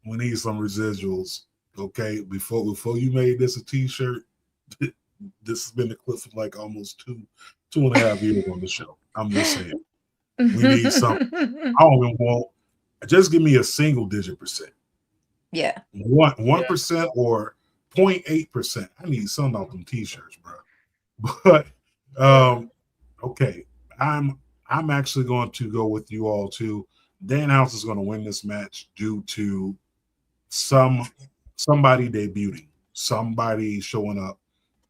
we need some residuals. Okay, before you made this a T-shirt, this has been the clip for like almost two and a half years on the show. I'm just saying, we need something. I don't even want. Just give me a single digit percent. Yeah. 1% or 0.8%. I need something off them T-shirts, bro. But okay, I'm actually going to go with you all too. Danhausen is going to win this match due to somebody debuting, somebody showing up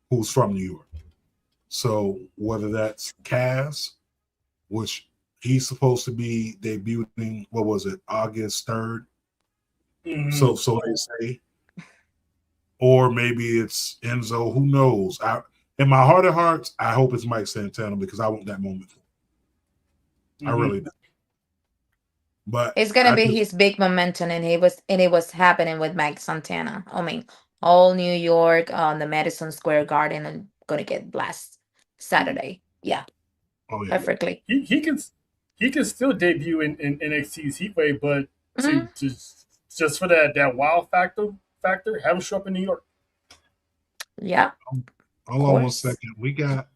who's from New York. So whether that's Kaz, which he's supposed to be debuting, what was it, August 3rd? Mm-hmm. So they say. Or maybe it's Enzo, who knows? In my heart of hearts, I hope it's Mike Santana because I want that moment. I really do. But it's gonna be his big momentum, and it was happening with Mike Santana. I mean, all New York on the Madison Square Garden and gonna get blasted Saturday. Yeah, perfectly. He can still debut in NXT's Heatwave, but to just for that wow factor, have him show up in New York. Yeah. Hold on 1 second. We got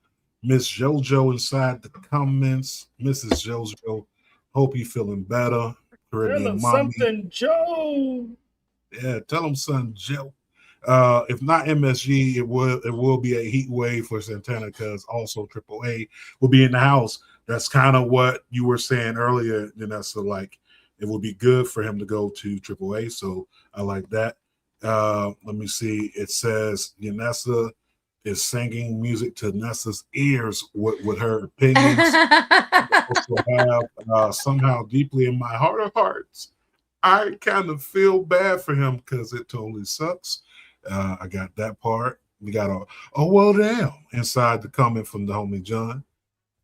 Miss JoJo inside the comments. Mrs. JoJo, hope you feeling better. Caribbean something, Joe. Yeah, tell him something, Joe. If not MSG, it will be a heat wave for Santana because also AAA will be in the house. That's kind of what you were saying earlier, Janessa. Like it would be good for him to go to AAA. So I like that. Let me see. It says Janessa is singing music to Nessa's ears with her opinions. Also have, somehow deeply in my heart of hearts, I kind of feel bad for him because it totally sucks. I got that part. We got a well damn inside the comment from the homie John.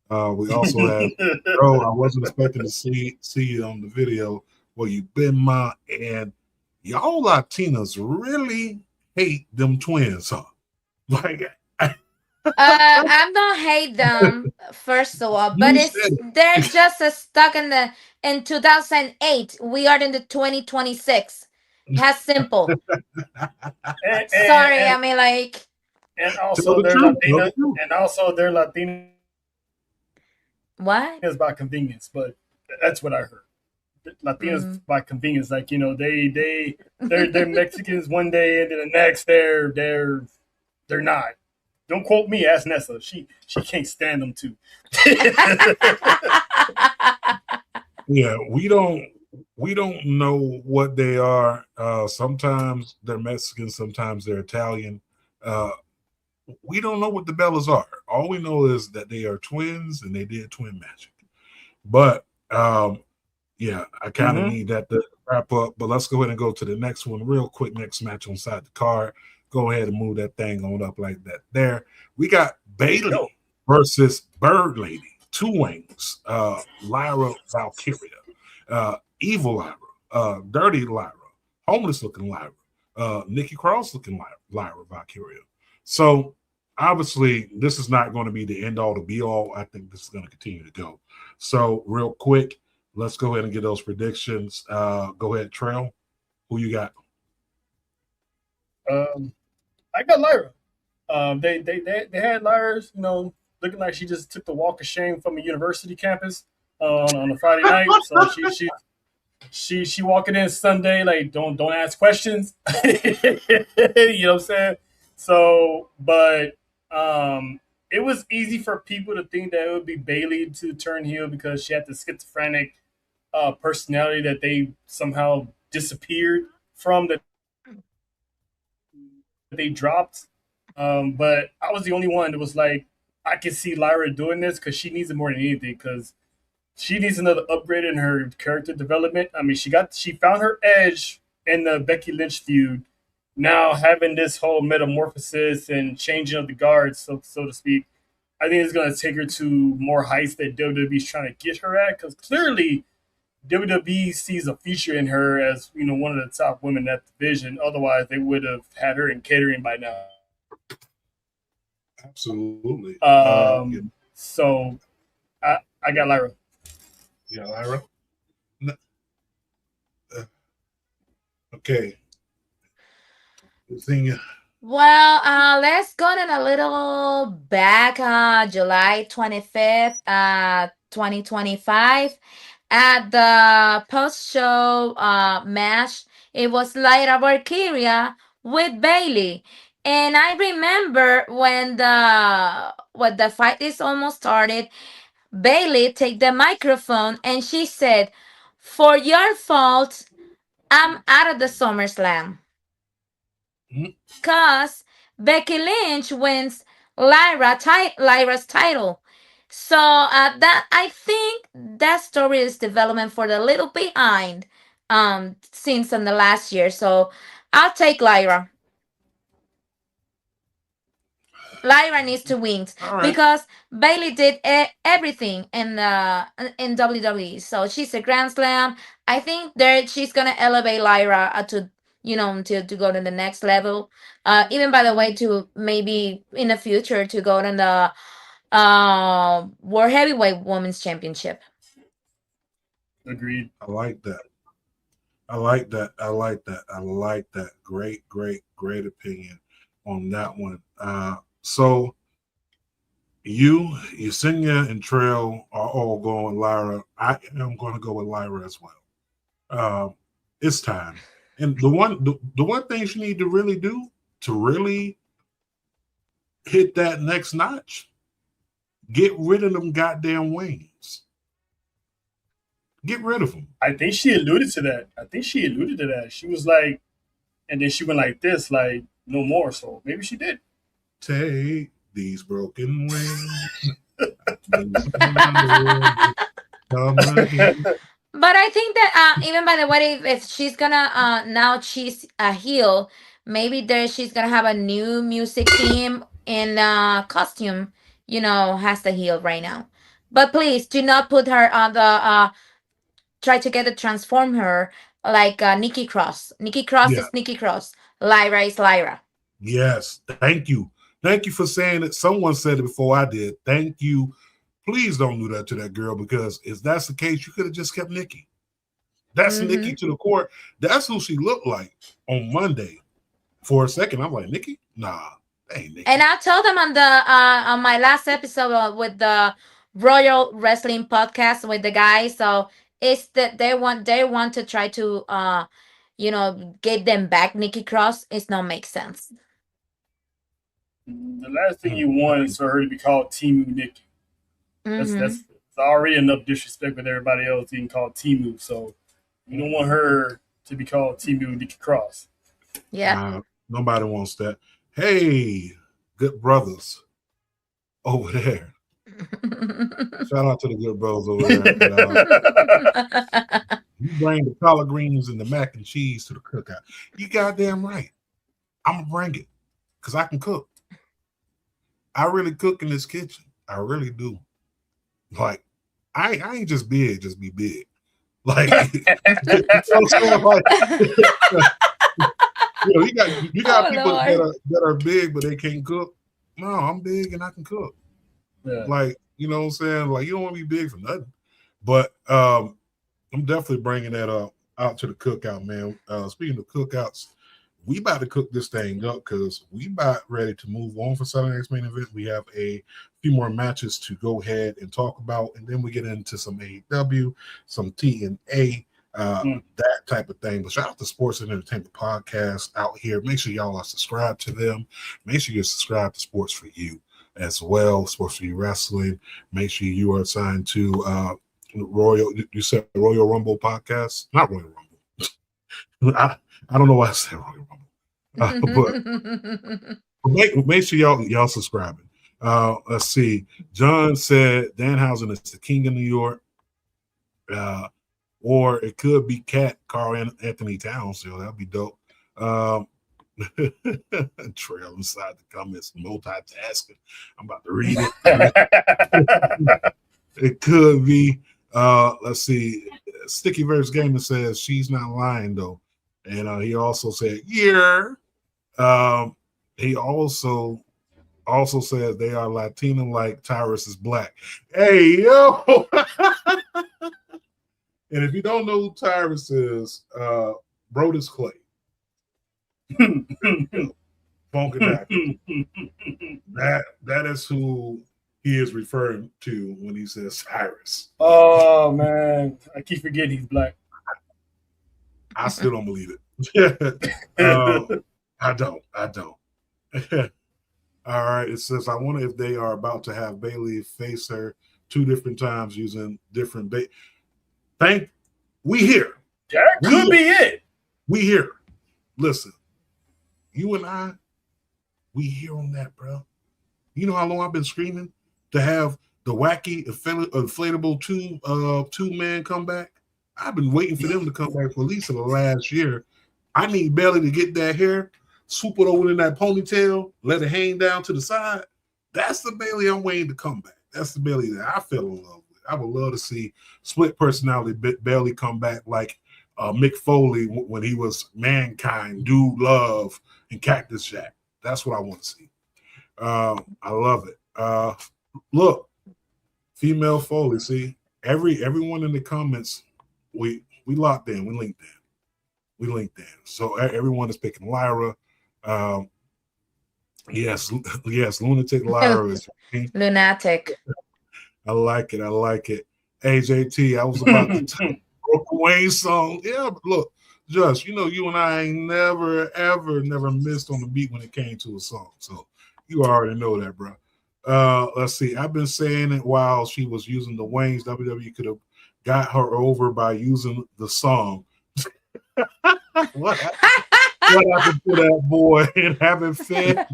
We also have bro, I wasn't expecting to see you on the video. Well, you been my and y'all Latinas really hate them twins, huh? Like I don't hate them, first of all, but they're just stuck in 2008. We are in the 2026. That's simple. Sorry, I mean like. And also they're Latina, and also they're Latina. What? It's by convenience, but that's what I heard. Latinos by convenience, like they're Mexicans one day and then the next they're not. Don't quote me. Ask Nessa. She can't stand them too. Yeah, we don't know what they are. Sometimes they're Mexican, sometimes they're Italian. We don't know what the Bellas are. All we know is that they are twins and they did twin magic. But yeah, I kind of need that to wrap up. But let's go ahead and go to the next one real quick. Next match on side the card. Go ahead and move that thing on up like that. There, we got Bayley versus Bird Lady, Two Wings, Lyra Valkyria, Evil Lyra, Dirty Lyra, Homeless looking Lyra, Nikki Cross looking Lyra Valkyria. So obviously, this is not going to be the end all to be all. I think this is going to continue to go. So real quick, let's go ahead and get those predictions. Go ahead, Trail. Who you got? I got Lyra. They had Lyra's, looking like she just took the walk of shame from a university campus on a Friday night. So she walking in Sunday like don't ask questions. You know what I'm saying? So, but it was easy for people to think that it would be Bayley to turn heel because she had the schizophrenic personality that they somehow disappeared from, that they dropped. But I was the only one that was like, I can see Lyra doing this because she needs it more than anything, because she needs another upgrade in her character development. I mean, she found her edge in the Becky Lynch feud. Now having this whole metamorphosis and changing of the guards, so to speak, I think it's going to take her to more heights that WWE's trying to get her at, because clearly WWE sees a future in her as one of the top women in that division. Otherwise, they would have had her in catering by now. Absolutely. So I got Lyra. Yeah, Lyra. No. Okay. Well, let's go in a little back. July 25th, 2025. At the post-show match, it was Lyra Valkyria with Bayley. And I remember when the fight is almost started, Bayley take the microphone and she said, "For your fault, I'm out of the SummerSlam." Because Becky Lynch wins Lyra's title. So that I think that story is development for the little behind since in the last year. So I'll take Lyra. Lyra needs to win All right. because Bayley did everything in WWE. So she's a Grand Slam. I think that she's gonna elevate Lyra to to go to the next level. Even by the way, to maybe in the future to go to the World Heavyweight Women's Championship. Agreed. I like that. I like that. I like that. I like that. Great, great, great opinion on that one. So Yesenia and Trail are all going Lyra. I am going to go with Lyra as well. It's time. And the one thing she need to really do to really hit that next notch, get rid of them goddamn wings. Get rid of them. I think she alluded to that. She was like, and then she went like this, like, no more. So maybe she did. Take these broken wings. But I think that even by the way, if she's gonna now she's a heel, maybe she's gonna have a new music theme in costume. Has the heel right now. But please do not put her on the try to get to transform her like Nikki Cross. Nikki Cross is Nikki Cross. Lyra is Lyra. Yes, thank you. Thank you for saying it. Someone said it before I did. Thank you. Please don't do that to that girl, because if that's the case, you could have just kept Nikki. That's Nikki to the court. That's who she looked like on Monday. For a second, I'm like, Nikki? Nah, that ain't Nikki. And I told them on the on my last episode with the Royal Wrestling podcast with the guys. So it's that they want to try to get them back Nikki Cross. It's not make sense. The last thing you want is for her to be called Timu Nikki. That's already enough disrespect with everybody else being called Timu. So you don't want her to be called Timu Nikki Cross. Yeah. Nobody wants that. Hey, good brothers over there. Shout out to the good brothers over there. You bring the collard greens and the mac and cheese to the cookout. You goddamn right. I'm going to bring it because I can cook. I really cook in this kitchen. I really do. Like, I ain't just big, just be big. Like, you got people that are big, but they can't cook. No, I'm big and I can cook. Yeah. Like, you know what I'm saying? Like, you don't want to be big for nothing. But I'm definitely bringing that out to the cookout, man. Speaking of cookouts, we about to cook this thing up because we about ready to move on for Saturday Night's Main Event. We have a few more matches to go ahead and talk about, and then we get into some AEW, some TNA, that type of thing. But shout out to Sports and Entertainment Podcast out here. Make sure y'all are subscribed to them. Make sure you're subscribed to Sports for You as well, Sports for You Wrestling. Make sure you are signed to Royal. You said Royal Rumble Podcast, not Royal Rumble. I don't know why I said Royal Rumble, but make sure y'all subscribing. Let's see. John said Danhausen is the king of New York, or it could be Carl Anthony Towns. So that'd be dope. Trail inside the comments, multitasking. I'm about to read it. It could be. Let's see. Sticky Verse Gamer says she's not lying though. And he also said, yeah. He also says they are Latino like Tyrus is black. Hey, yo. And if you don't know who Tyrus is, Brodus Clay. That is who he is referring to when he says Tyrus. Oh, man. I keep forgetting he's black. I still don't believe it. I don't. All right. It says, I wonder if they are about to have Bayley face her 2 different times using different bait. We here. That could be it. We here. Listen, you and I, we here on that, bro. You know how long I've been screaming to have the wacky inflatable two-man comeback? I've been waiting for them to come back for at least the last year. I need Bayley to get that hair, swoop it over in that ponytail, let it hang down to the side, That's the Bayley I'm waiting to come back. That's the Bayley that I fell in love with. I would love to see split personality Bayley come back like Mick Foley when he was Mankind, Dude Love, and Cactus Jack. That's what I want to see. I love it. Look, female Foley. See, everyone in the comments, we locked in. We linked in. So everyone is picking Lyra. Yes, lunatic Lyra is. Lunatic. I like it. Hey, JT, I was about to talk Broken Wayne song. Yeah, but look, Josh, you and I ain't never missed on the beat when it came to a song. So you already know that, bro. Let's see. I've been saying it while she was using the Waynes. WWE could have got her over by using the song. What happened to that boy and having fed?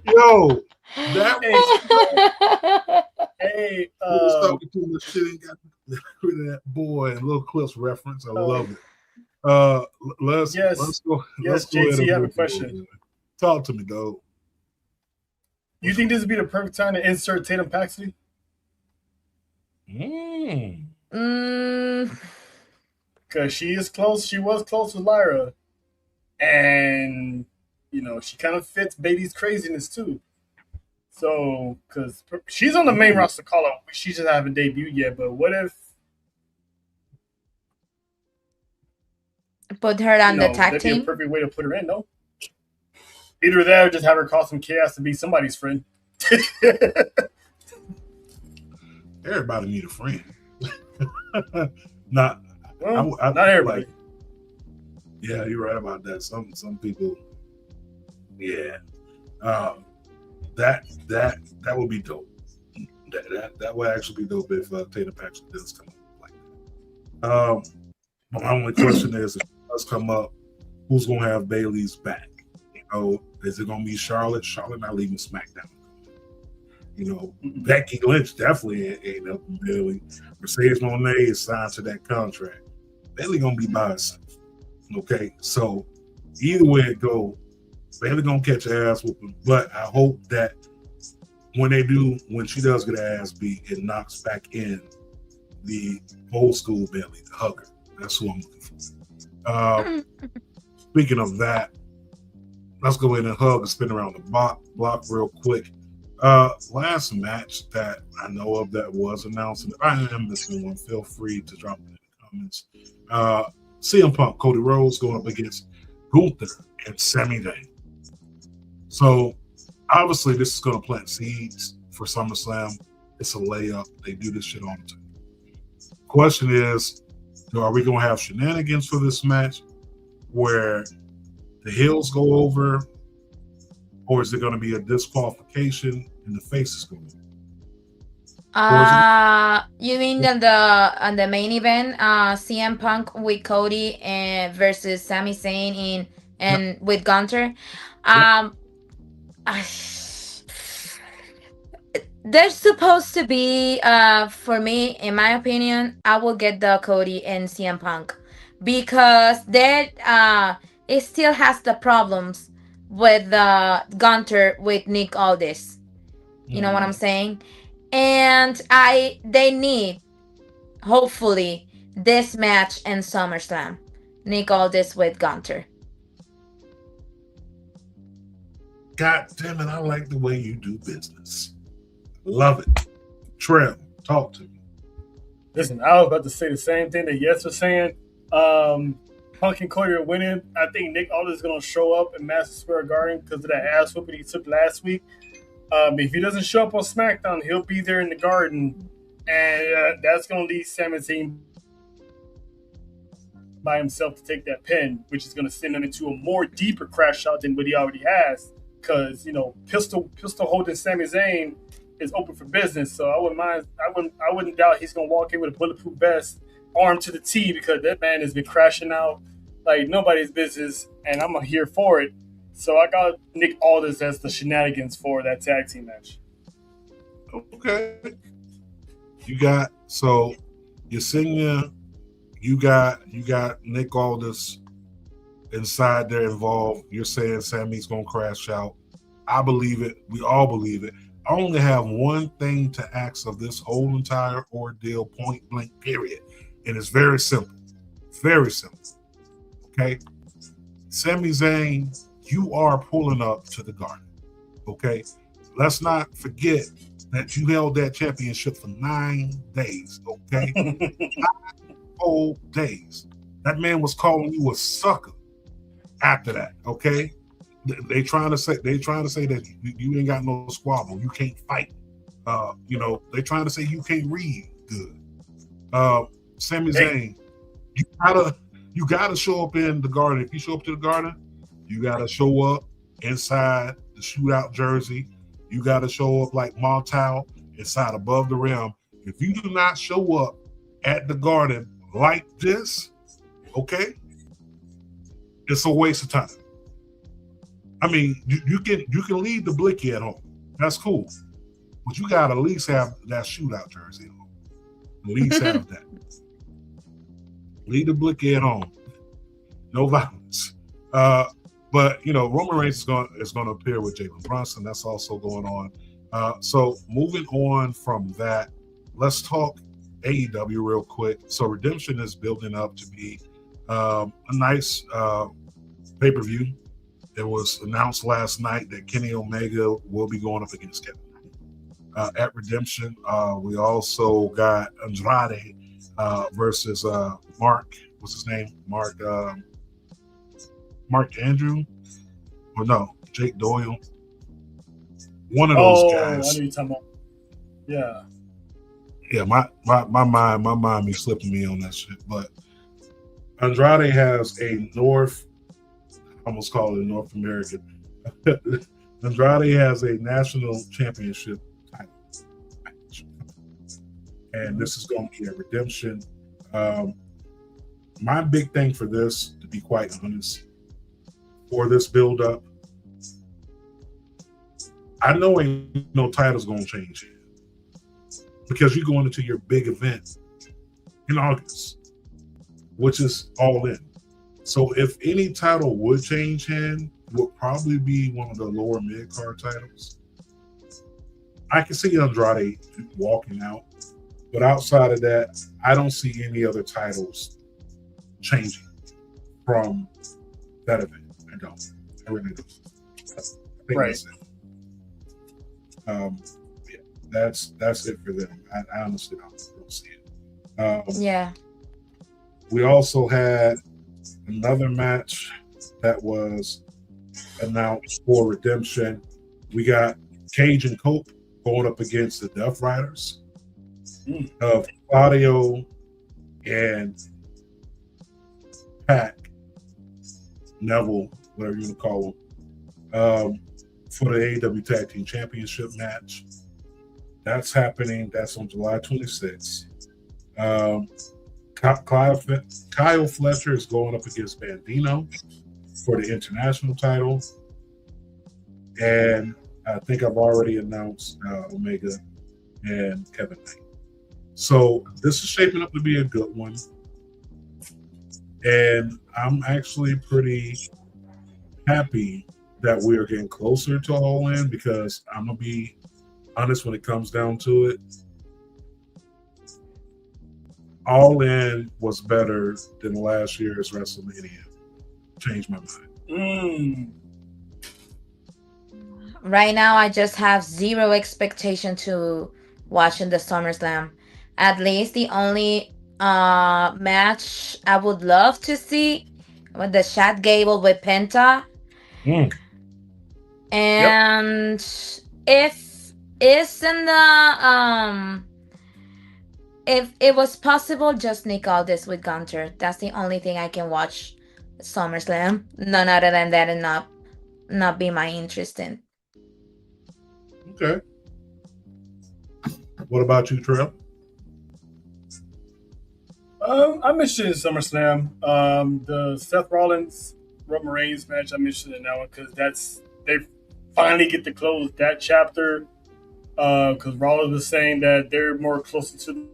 Yo, that was hey, was talking too much shit and got rid of that boy and little clips reference. I love it. Let's go. Yes, JT, I have a question. Talk to me, dog. You think this would be the perfect time to insert Tatum Paxley? Because she was close with Lyra. And, she kind of fits Bailey's craziness too. So, because she's on the main roster call up. She just haven't debuted yet. But what if. Put her on the tag that'd team? be a perfect way to put her in, no? Either that or just have her cause some chaos to be somebody's friend. Everybody need a friend. Not everybody. Like, yeah, you're right about that. Some people, yeah. That would be dope. That would actually be dope if Tatum Paxley does come up like that. My only question is, if it does come up, who's gonna have Bayley's back? Is it gonna be Charlotte? Charlotte not leaving SmackDown. Becky Lynch definitely ain't up in Bayley. Mercedes Moné is signed to that contract. Bayley gonna be by herself. Okay, so either way it go, Bayley gonna catch her ass whooping. But I hope that when she does get her ass beat, it knocks back in the old school Bayley, the hugger. That's who I'm looking for. Speaking of that, let's go in and hug and spin around the block real quick. Last match that I know of that was announced, and if I am missing one, feel free to drop it in the comments. CM Punk, Cody Rhodes going up against Gunther and Sami Zayn. So obviously this is going to plant seeds for SummerSlam. It's a layup. They do this shit all the time. Question is, are we going to have shenanigans for this match where the heels go over, or is it going to be a disqualification and the faces go over? You mean on the main event, CM Punk with Cody and versus Sami Zayn with Gunther? There's supposed to be, for me, in my opinion, I will get the Cody and CM Punk because that it still has the problems with Gunther with Nick Aldis. You know what I'm saying? And they need, hopefully, this match in SummerSlam. Nick Aldis with Gunther. God damn it, I like the way you do business. Love it. Trev, talk to me. Listen, I was about to say the same thing that Yes was saying. Punk and Cody are winning. I think Nick Aldis is going to show up in Madison Square Garden because of that ass whooping he took last week. If he doesn't show up on SmackDown, he'll be there in the Garden, and that's going to lead Sami Zayn by himself to take that pin, which is going to send him into a more deeper crash out than what he already has. Because pistol holding Sami Zayn is open for business, so I wouldn't doubt he's going to walk in with a bulletproof vest, armed to the T, because that man has been crashing out like nobody's business, and I'm here for it. So I got Nick Aldis as the shenanigans for that tag team match. Okay. You got Yesenia, you got Nick Aldis inside there involved. You're saying Sammy's gonna crash out. I believe it. We all believe it. I only have one thing to ask of this whole entire ordeal, point blank, period. And it's very simple. Very simple. Okay? Sami Zayn, you are pulling up to the Garden. Okay? Let's not forget that you held that championship for 9 days. Okay? 9 whole days. That man was calling you a sucker after that. Okay? They trying to say that you ain't got no squabble. You can't fight. They trying to say you can't read good. Sami Zayn, you gotta show up in the Garden. If you show up to the Garden, you gotta show up inside the shootout jersey. You gotta show up like Montal inside above the rim. If you do not show up at the Garden like this, okay, it's a waste of time. I mean, you can leave the blicky at home. That's cool. But you gotta at least have that shootout jersey at home. At least have that. Leave the blicky at home. No violence. But Roman Reigns is going to appear with Jalen Brunson. That's also going on. So moving on from that, let's talk AEW real quick. So Redemption is building up to be a nice pay-per-view. It was announced last night that Kenny Omega will be going up against Kevin at Redemption. We also got Andrade versus Mark. What's his name? Mark Andrew? Or no, Jake Doyle. One of those guys. I know you're talking about. Yeah. Yeah, my mind be slipping me on that shit. But Andrade has a almost call it a North American. Andrade has a national championship title. And this is going to be a Redemption. My big thing for this, to be quite honest, for this build-up, I know ain't no title's going to change here. Because you're going into your big event in August, which is All In. So if any title would change hand, would probably be one of the lower mid-card titles. I can see Andrade walking out, but outside of that, I don't see any other titles changing from that event. I don't. I really don't. I think Right. that's it. That's it for them. I honestly don't see it. Yeah. We also had another match that was announced for Redemption. We got Cage and Cope going up against the Death Riders of Claudio and Pac, Neville, whatever you want to call them, for the AEW Tag Team Championship match. That's happening. That's on July 26th. Kyle Fletcher is going up against Bandino for the international title. And I think I've already announced Omega and Kevin Knight. So this is shaping up to be a good one. And I'm actually pretty happy that we are getting closer to All In, because I'm going to be honest when it comes down to it. All In was better than last year's WrestleMania. Changed my mind. Right now, I just have zero expectation to watching the SummerSlam. At least the only match I would love to see with the Chad Gable with Penta. And if it's in the if it was possible, just sneak all this with Gunther. That's the only thing I can watch SummerSlam. None other than that, and not be my interest in. Okay. What about you, Trev? I'm interested in SummerSlam. The Seth Rollins Roman Reigns match, I'm interested in that one because they finally get to close that chapter. Because Rollins was saying that they're more closer to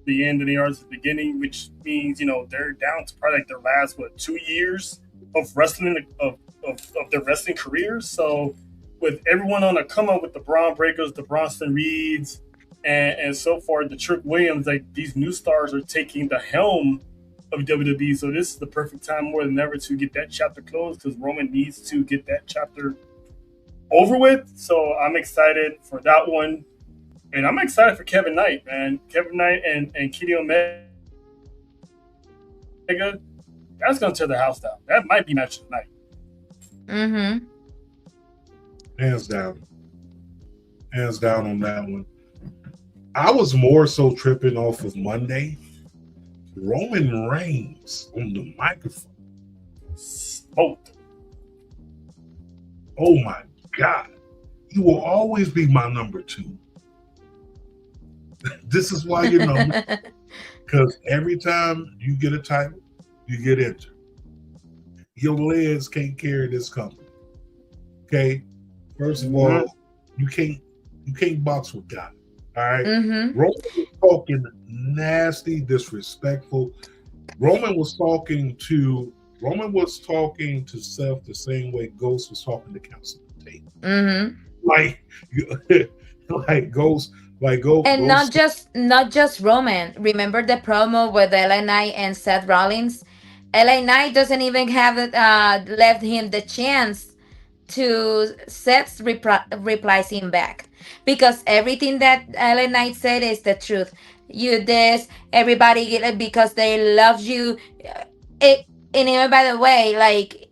the end than they are at the beginning, which means they're down to probably like their last 2 years of wrestling of of their wrestling careers. So with everyone on a come up with the Braun Breakers, the Bronson Reeds, and so forth, the Trick Williams, like these new stars are taking the helm of WWE. So this is the perfect time more than ever to get that chapter closed, because Roman needs to get that chapter over with. So I'm excited for that one. And I'm excited for Kevin Knight, man. Kevin Knight and Kenny Omega. That's going to tear the house down. That might be match of the night. Mm-hmm. Hands down. Hands down on that one. I was more so tripping off of Monday. Roman Reigns on the microphone. Smoked. Oh my God. You will always be my number 2. This is why you know me. Because every time you get a title, you get injured. Your legs can't carry this company. Okay? First of all, you can't box with God. All right? Mm-hmm. Roman was talking nasty, disrespectful. Roman was talking to Seth the same way Ghost was talking to Councilman Tate. Mm-hmm. Like Ghost. And not just Roman. Remember the promo with LA Knight and Seth Rollins? LA Knight doesn't even have left him the chance to Seth's replies him back, because everything that LA Knight said is the truth. You this, everybody get it because they love you. And by the way, like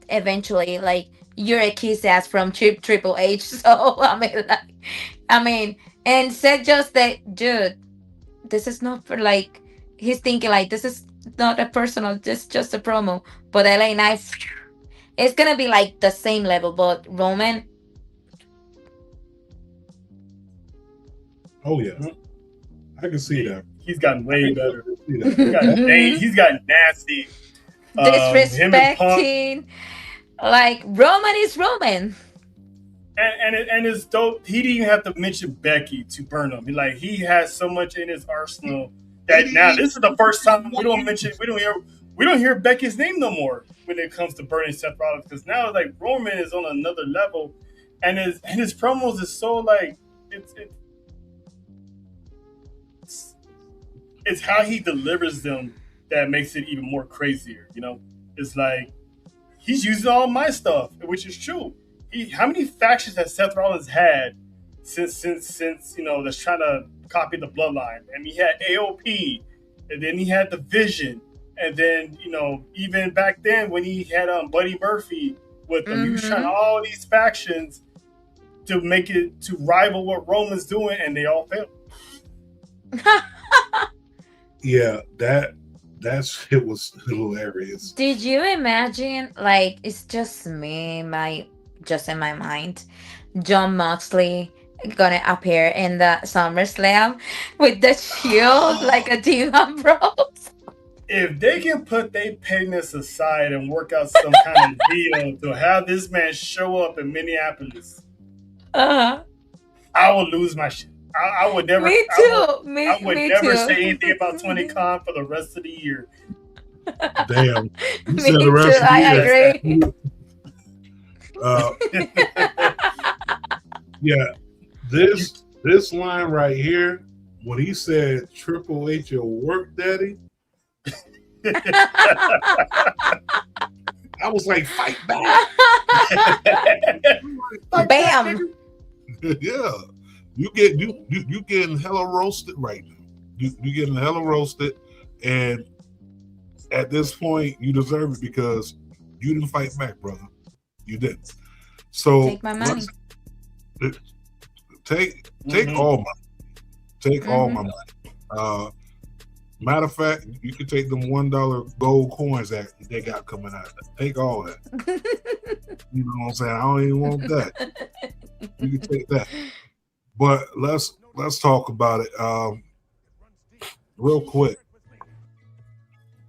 eventually, like you're a kiss ass from Triple H. So I mean. And said just that, dude, this is not for like, he's thinking like, this is not a personal, this is just a promo. But LA Knight, it's going to be like the same level. But Roman. Oh, yeah. I can see that. He's gotten way better. He's gotten nasty. Disrespecting. Like, Roman is Roman. And it's dope. He didn't even have to mention Becky to burn him. He has so much in his arsenal that now this is the first time we don't hear Becky's name no more when it comes to burning Seth Rollins, because now like Roman is on another level, and his promos is so like it's how he delivers them that makes it even more crazier. It's like he's using all my stuff, which is true. How many factions has Seth Rollins had since that's trying to copy the bloodline? And he had AOP, and then he had the Vision, and then even back then when he had Buddy Murphy with him, he was trying all these factions to make it to rival what Roman's doing, and they all failed. Yeah, that shit was hilarious. Did you imagine? Like, it's just me, just in my mind, Jon Moxley gonna appear in the SummerSlam with the shield like a Dean Ambrose. If they can put their pettiness aside and work out some kind of deal to have this man show up in Minneapolis, I would lose my shit. I would never. Me too. I would never say anything about 20Con for the rest of the year. Damn. Me too. I agree. Yeah, this line right here, when he said Triple H your work daddy, I was like, fight back. Bam. Yeah, you getting hella roasted right now. You getting hella roasted, and at this point you deserve it because you didn't fight back, brother. You didn't. So take my money. Take all my money. Take all my money. Matter of fact, you can take them $1 gold coins that they got coming out. Take all that. You know what I'm saying? I don't even want that. You can take that. But let's talk about it real quick.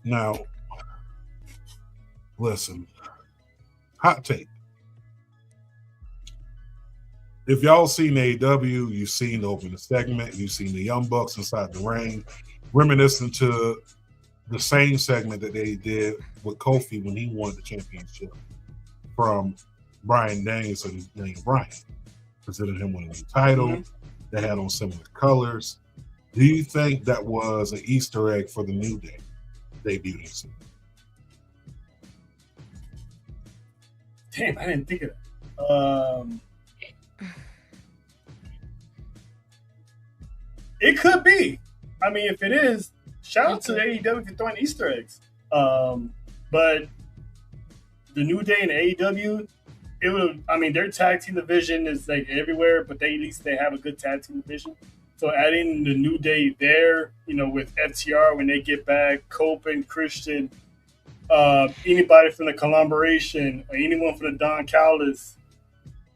Now, listen. Hot take. If y'all seen AEW, you've seen the opening segment, you've seen the Young Bucks inside the ring, reminiscent to the same segment that they did with Kofi when he won the championship. from Bryan Danielson and Daniel Bryan. Presented him with a new title. Mhm. They had on similar colors. Do you think that was an Easter egg for the New Day debuting? Damn, I didn't think of that. It could be. I mean, if it is, shout out to the AEW for throwing Easter eggs. But the New Day and AEW, it would. I mean, their tag team division is like everywhere, but at least they have a good tag team division. So adding the New Day there, with FTR when they get back, Cope and Christian, anybody from the Collaboration or anyone from the Don Callis,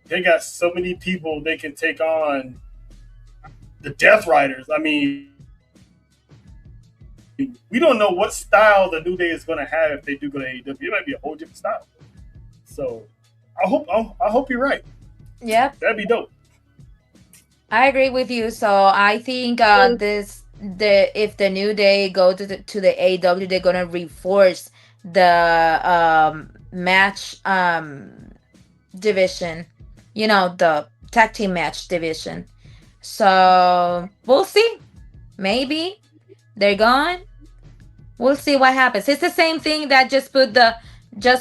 they got so many people they can take on. The Death Riders. I mean, we don't know what style the New Day is going to have if they do go to AEW. It might be a whole different style. So I hope you're right. Yep. That'd be dope. I agree with you. So I think if the New Day go to the AEW, they're gonna reinforce the match division. The tag team match division. So we'll see. Maybe they're gone. We'll see what happens. It's the same thing that just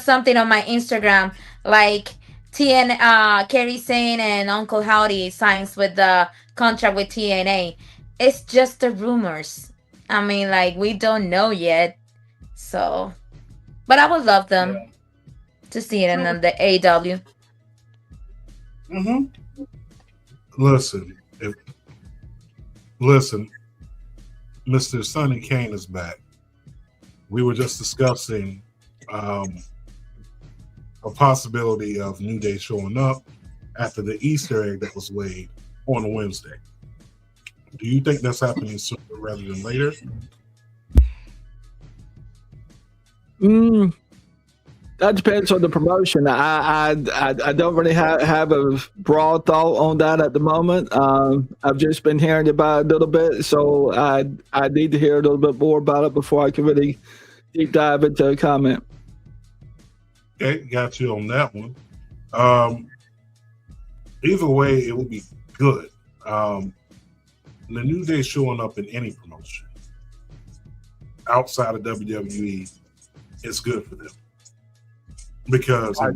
something on my Instagram, like Kerry Sane and Uncle Howdy signs with the contract with TNA. It's just the rumors. I mean, like, we don't know yet. So, but I would love them to see it in the AEW. Mm-hmm. Listen, Mr. Sonny Kane is back. We were just discussing a possibility of New Day showing up after the Easter egg that was laid on a Wednesday. Do you think that's happening sooner rather than later? That depends on the promotion. I don't really have a broad thought on that at the moment. I've just been hearing about it a little bit, so I need to hear a little bit more about it before I can really deep dive into a comment. Okay, got you on that one. Either way, it will be good. The New Day showing up in any promotion outside of WWE is good for them because it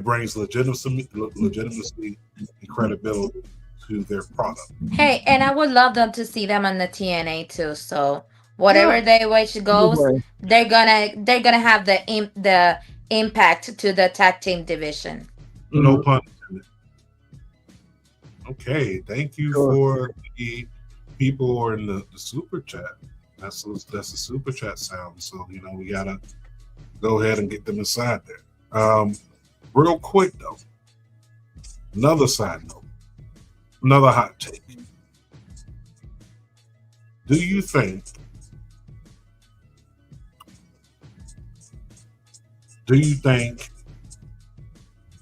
brings legitimacy and credibility to their product. Hey, and I would love them to see them on the TNA too. So whatever their way goes, they're gonna have the impact to the tag team division. No pun intended. Okay, thank you for the people who are in the super chat. That's a super chat sound. So we gotta go ahead and get them inside there. Real quick though, another side note, another hot take. Do you think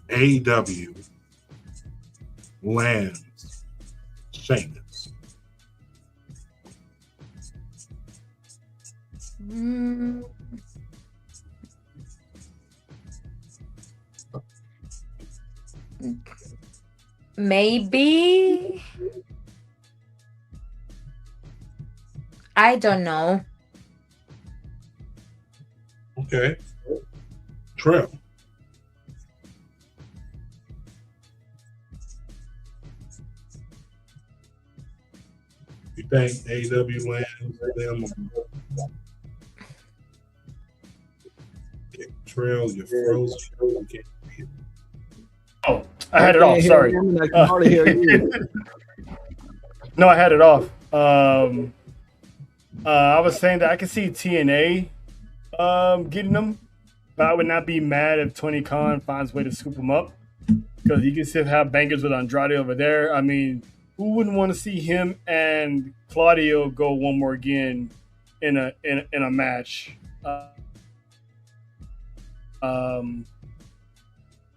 AEW lands Sheamus? Maybe. I don't know. Okay. Trail. You think AEW lands them? Okay. Trail, you're frozen. You can't hear. Oh, I had it off. Sorry. I can hardly hear you. No, I had it off. I was saying that I could see TNA getting them, but I would not be mad if Tony Khan finds a way to scoop them up because he can still have bangers with Andrade over there. I mean, who wouldn't want to see him and Claudio go one more again in a match?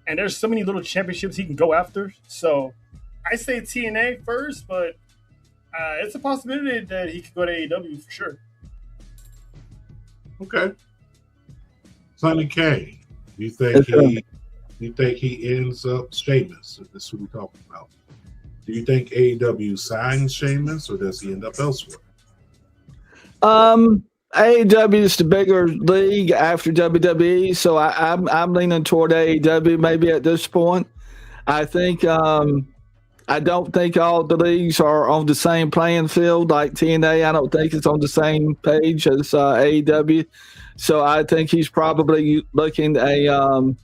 And there's so many little championships he can go after. So I say TNA first, but it's a possibility that he could go to AEW for sure. Okay. Sonny K, You think he ends up Sheamus? This is what we're talking about. Do you think AEW signs Sheamus, or does he end up elsewhere? AEW is the bigger league after WWE, so I'm leaning toward AEW maybe at this point. I think I don't think all the leagues are on the same playing field. Like TNA, I don't think it's on the same page as AEW. So I think he's probably looking a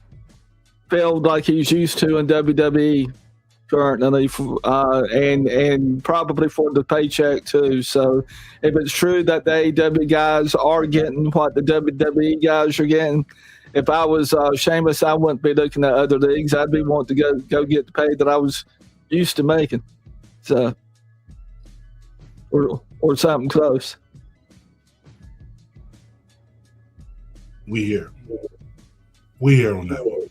field like he's used to in WWE currently, and probably for the paycheck too. So if it's true that the AEW guys are getting what the WWE guys are getting, if I was Sheamus, I wouldn't be looking at other leagues. I'd be wanting to go get the pay that I was used to making. So or something close. We here on that one.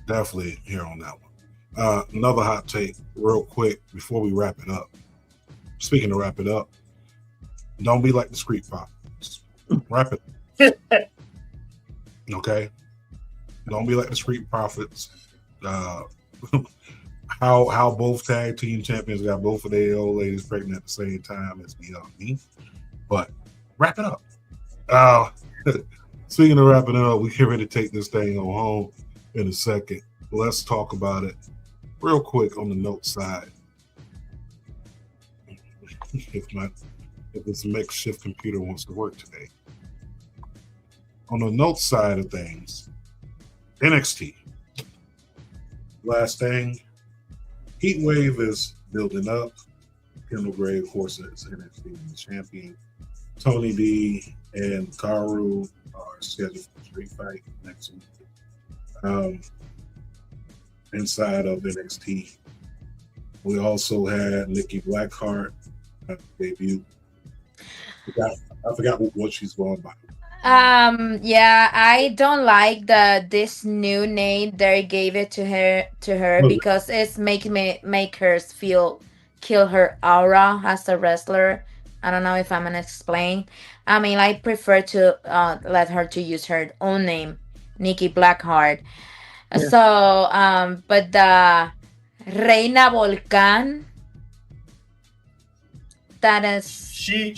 Definitely here on that one. Another hot take, real quick, before we wrap it up. Speaking of wrap it up, don't be like the Street Profits. Wrap it. Okay? Don't be like the Street Profits. How both tag team champions got both of their old ladies pregnant at the same time is beyond me. But wrap it up. Speaking of wrapping it up, we get ready to take this thing on home in a second. Let's talk about it real quick on the note side. If this makeshift computer wants to work today. On the note side of things, NXT. Last thing, Heatwave is building up. Kendall Gray, of course, is NXT champion. Tony D and Karu are scheduled for a street fight next week. Inside of NXT, we also had Nikki Blackheart debut. I forgot what she's going by. Yeah, I don't like this new name they gave it to her because it's make her kill her aura as a wrestler. I don't know if I'm gonna explain. I mean, I prefer to let her to use her own name, Nikki Blackheart. Yeah. So, but the Reina Volcan, that is she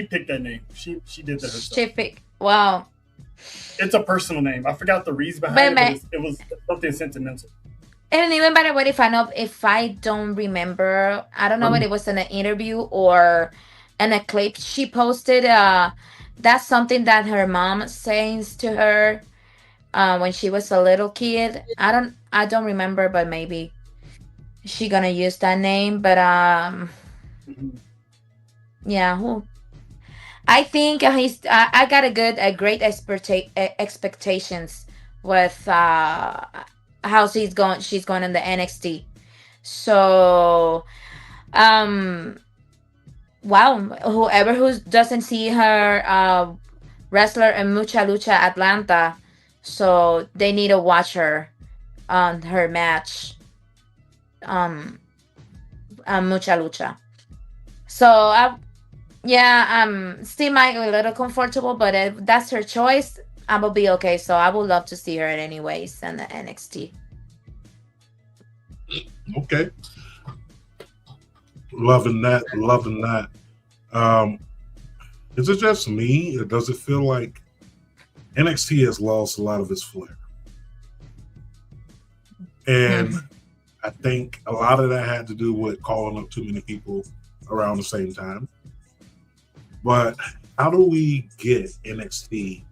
picked that name. She did that herself. She picked. Wow. It's a personal name. I forgot the reason behind it. But it was something sentimental. And even by the way, if I don't remember, I don't know whether it was in an interview or in a clip she posted. That's something that her mom says to her when she was a little kid. I don't remember, but maybe she gonna use that name. But yeah, I think I got a great expectations with how she's going in the NXT. So wow, whoever who doesn't see her wrestler in Mucha Lucha Atlanta, so they need to watch her on her match Mucha Lucha. So still might be a little comfortable, but if that's her choice, I will be okay. So I would love to see her anyways in the NXT. Okay. Loving that. Is it just me, or does it feel like NXT has lost a lot of its flair? And I think a lot of that had to do with calling up too many people around the same time. But how do we get NXT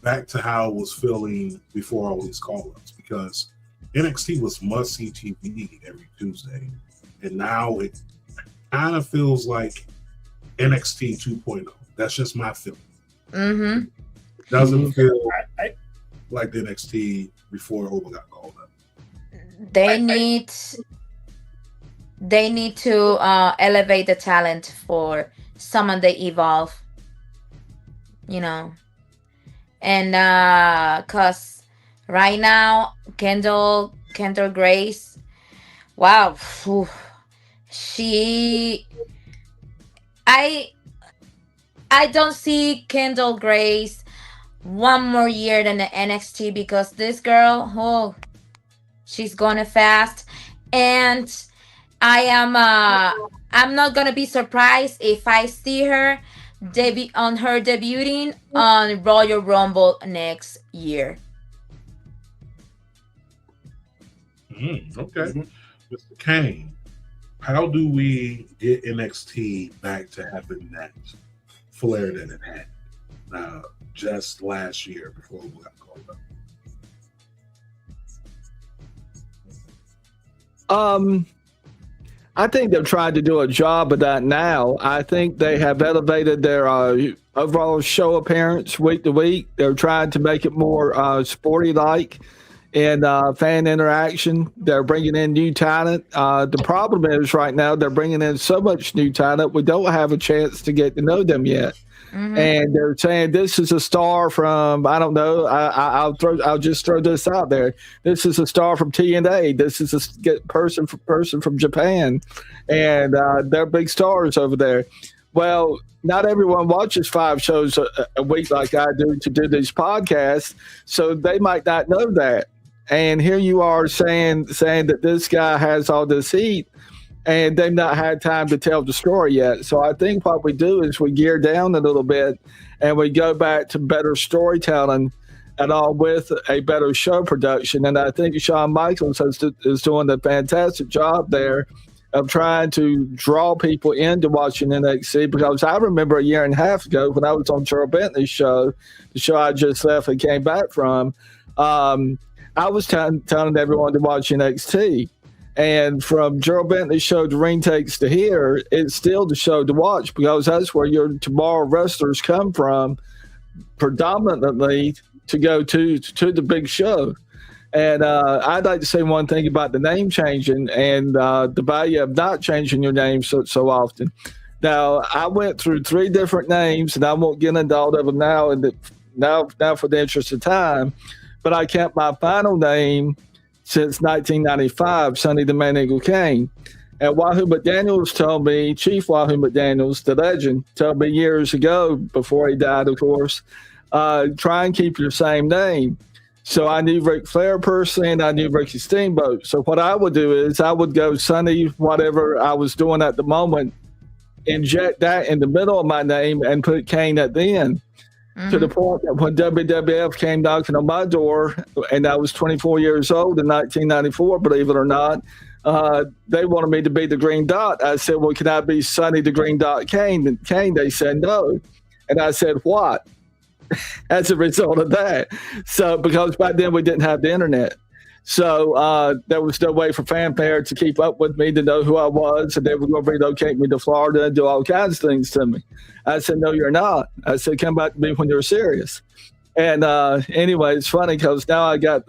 back to how it was feeling before all these call-ups? Because NXT was must-see TV every Tuesday, and now it kind of feels like NXT 2.0. That's just my feeling. Mm-hmm. Doesn't feel like the NXT before Oba got called up. They need to elevate the talent for someone they evolve, and cause right now Kendall Grace, wow, I don't see Kendall Grace one more year than the NXT because this girl, oh, she's going fast. And I'm not gonna be surprised if I see her debuting on Royal Rumble next year. Okay. Mr. Kane, how do we get NXT back to having that flair that it had just last year before we got called up? I think they've tried to do a job of that now. I think they have elevated their overall show appearance week to week. They're trying to make it more sporty-like and fan interaction. They're bringing in new talent. The problem is right now they're bringing in so much new talent, we don't have a chance to get to know them yet. Mm-hmm. And they're saying this is a star from, I don't know, I'll just throw this out there. This is a star from TNA. This is a person from Japan, and they're big stars over there. Well, not everyone watches 5 shows a week like I do to do these podcasts, so they might not know that. And here you are saying that this guy has all this heat, and they've not had time to tell the story yet. So I think what we do is we gear down a little bit and we go back to better storytelling along with a better show production. And I think Shawn Michaels is doing a fantastic job there of trying to draw people into watching NXT, because I remember a year and a half ago when I was on Gerald Bentley's show, the show I just left and came back from, I was telling everyone to watch NXT. And from Gerald Bentley's show to Ring Takes to here, it's still the show to watch, because that's where your tomorrow wrestlers come from predominantly to go to the big show. And I'd like to say one thing about the name changing and the value of not changing your name so often. Now, I went through 3 different names, and I won't get into all of them now, now for the interest of time, but I kept my final name since 1995, Sonny the Man Eagle Kane. And Wahoo McDaniels told me, Chief Wahoo McDaniels, the legend, told me years ago, before he died, of course, try and keep your same name. So I knew Ric Flair personally, and I knew Ricky Steamboat. So what I would do is I would go Sonny, whatever I was doing at the moment, inject that in the middle of my name and put Kane at the end. To the point that when WWF came knocking on my door, and I was 24 years old in 1994, believe it or not, they wanted me to be the Green Dot. I said, well, can I be Sonny the Green Dot Kane? And Kane, they said no. And I said, what? As a result of that. So, because back then we didn't have the internet. So there was no way for fanfare to keep up with me, to know who I was, and they were going to relocate me to Florida and do all kinds of things to me. I said, no, you're not. I said, come back to me when you're serious. And anyway, it's funny because now I got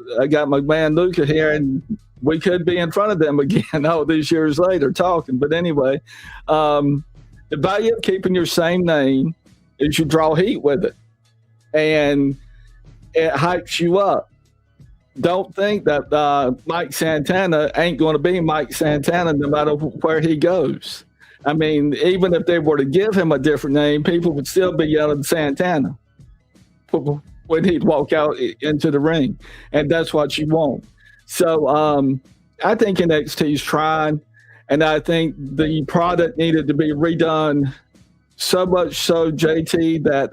my man Luca here, and we could be in front of them again all these years later talking. But anyway, the value of keeping your same name is you draw heat with it, and it hypes you up. Don't think that Mike Santana ain't going to be Mike Santana no matter where he goes. I mean, even if they were to give him a different name, people would still be yelling Santana when he'd walk out into the ring. And that's what you want. So I think NXT's trying, and I think the product needed to be redone so much so, JT, that,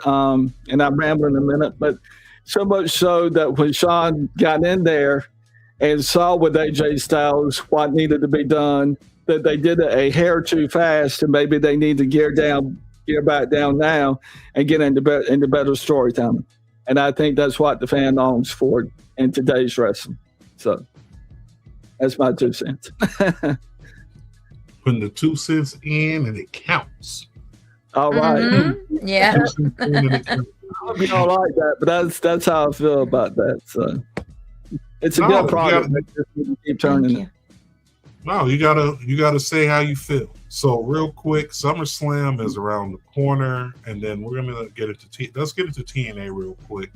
and I'm rambling a minute, but so much so that when Shawn got in there and saw with AJ Styles what needed to be done, that they did it a hair too fast, and maybe they need to gear back down now and get into better storytelling. And I think that's what the fan longs for in today's wrestling. So that's my 2 cents. Putting the 2 cents in, and it counts. All right. Mm-hmm. Yeah. I hope you don't like that, but that's how I feel about that. So it's a good product. Keep turning it. No, you gotta say how you feel. So real quick, SummerSlam is around the corner, and then we're gonna get into let's get into TNA real quick,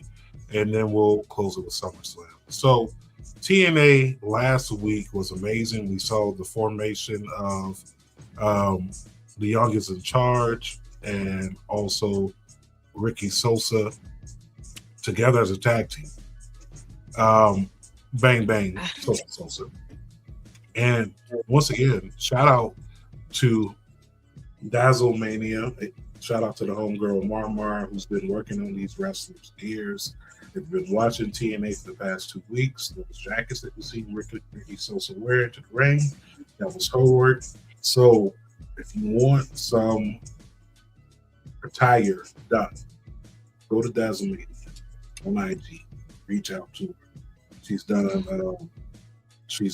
and then we'll close it with SummerSlam. So TNA last week was amazing. We saw the formation of the youngest in charge, and also Ricky Sosa together as a tag team. Bang Bang, Sosa. And once again, shout out to Dazzle Mania. Shout out to the homegirl Marmar, who's been working on these wrestlers for years. They've been watching TNA for the past 2 weeks. Those jackets that we see Ricky Sosa wear to the ring, that was her work. So if you want some attire done, go to Dazzle Mania on IG. Reach out to her. She's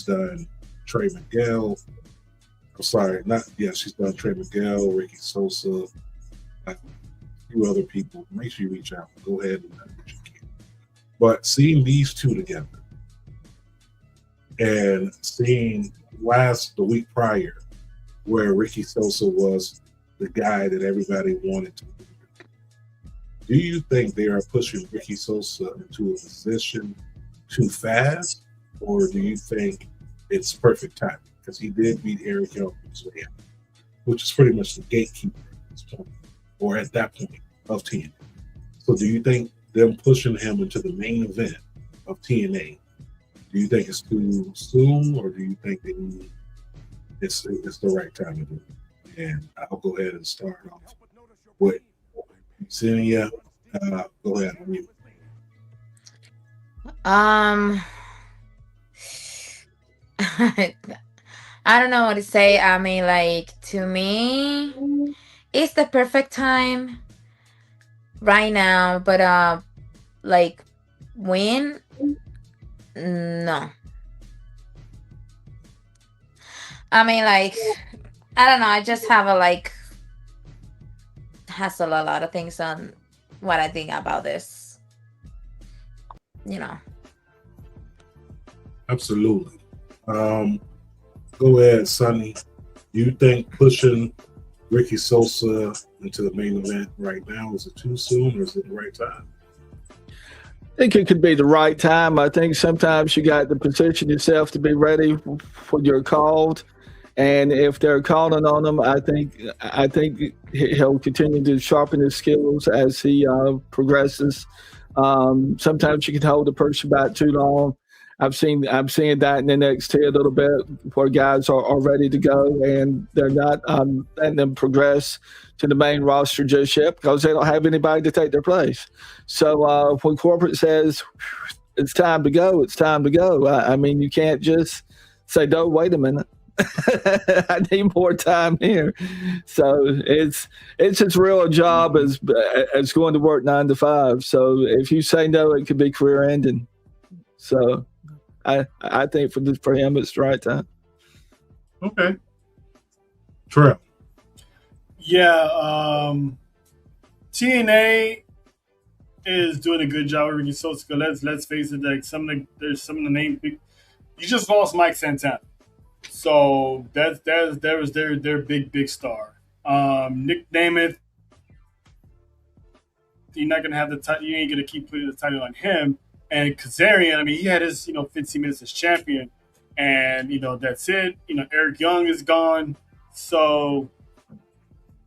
done Trey Miguel. I'm sorry, she's done Trey Miguel, Ricky Sosa, a few other people. Make sure you reach out. Go ahead and do what you can. But seeing these two together and seeing the week prior where Ricky Sosa was the guy that everybody wanted to be, do you think they are pushing Ricky Sosa into a position too fast, or do you think it's perfect timing? Because he did beat Eric Young, which is pretty much the gatekeeper at this point, or at that point of TNA. So do you think them pushing him into the main event of TNA, do you think it's too soon, or do you think it's the right time to do it? And I'll go ahead and start off with Xenia. Go ahead on you. I don't know what to say. I mean, like, to me, it's the perfect time right now, but like, when? No. I mean, like, I don't know. I just have hassle a lot of things on what I think about this. Absolutely. Go ahead, Sonny. You think pushing Ricky Sosa into the main event right now, is it too soon, or is it the right time? I think it could be the right time. I think sometimes you got to position yourself to be ready when you're called. And if they're calling on him, I think he'll continue to sharpen his skills as he progresses. Sometimes you can hold a person back too long. I'm seeing that in the NXT a little bit, where guys are ready to go and they're not letting them progress to the main roster just yet because they don't have anybody to take their place. So when corporate says it's time to go, it's time to go. I mean, you can't just say, "No, wait a minute." I need more time here. So it's as real a job as going to work 9 to 5. So if you say no, it could be career ending. So I think for him it's the right time. Okay. True. Yeah, TNA is doing a good job with Ricky Sosa. Let's face it, like there's some of the names. You just lost Mike Santana. So that was their big star. Nick Namath, you're not gonna have the title. You ain't gonna keep putting the title on him. And Kazarian, I mean, he had his 15 minutes as champion, and that's it. Eric Young is gone, so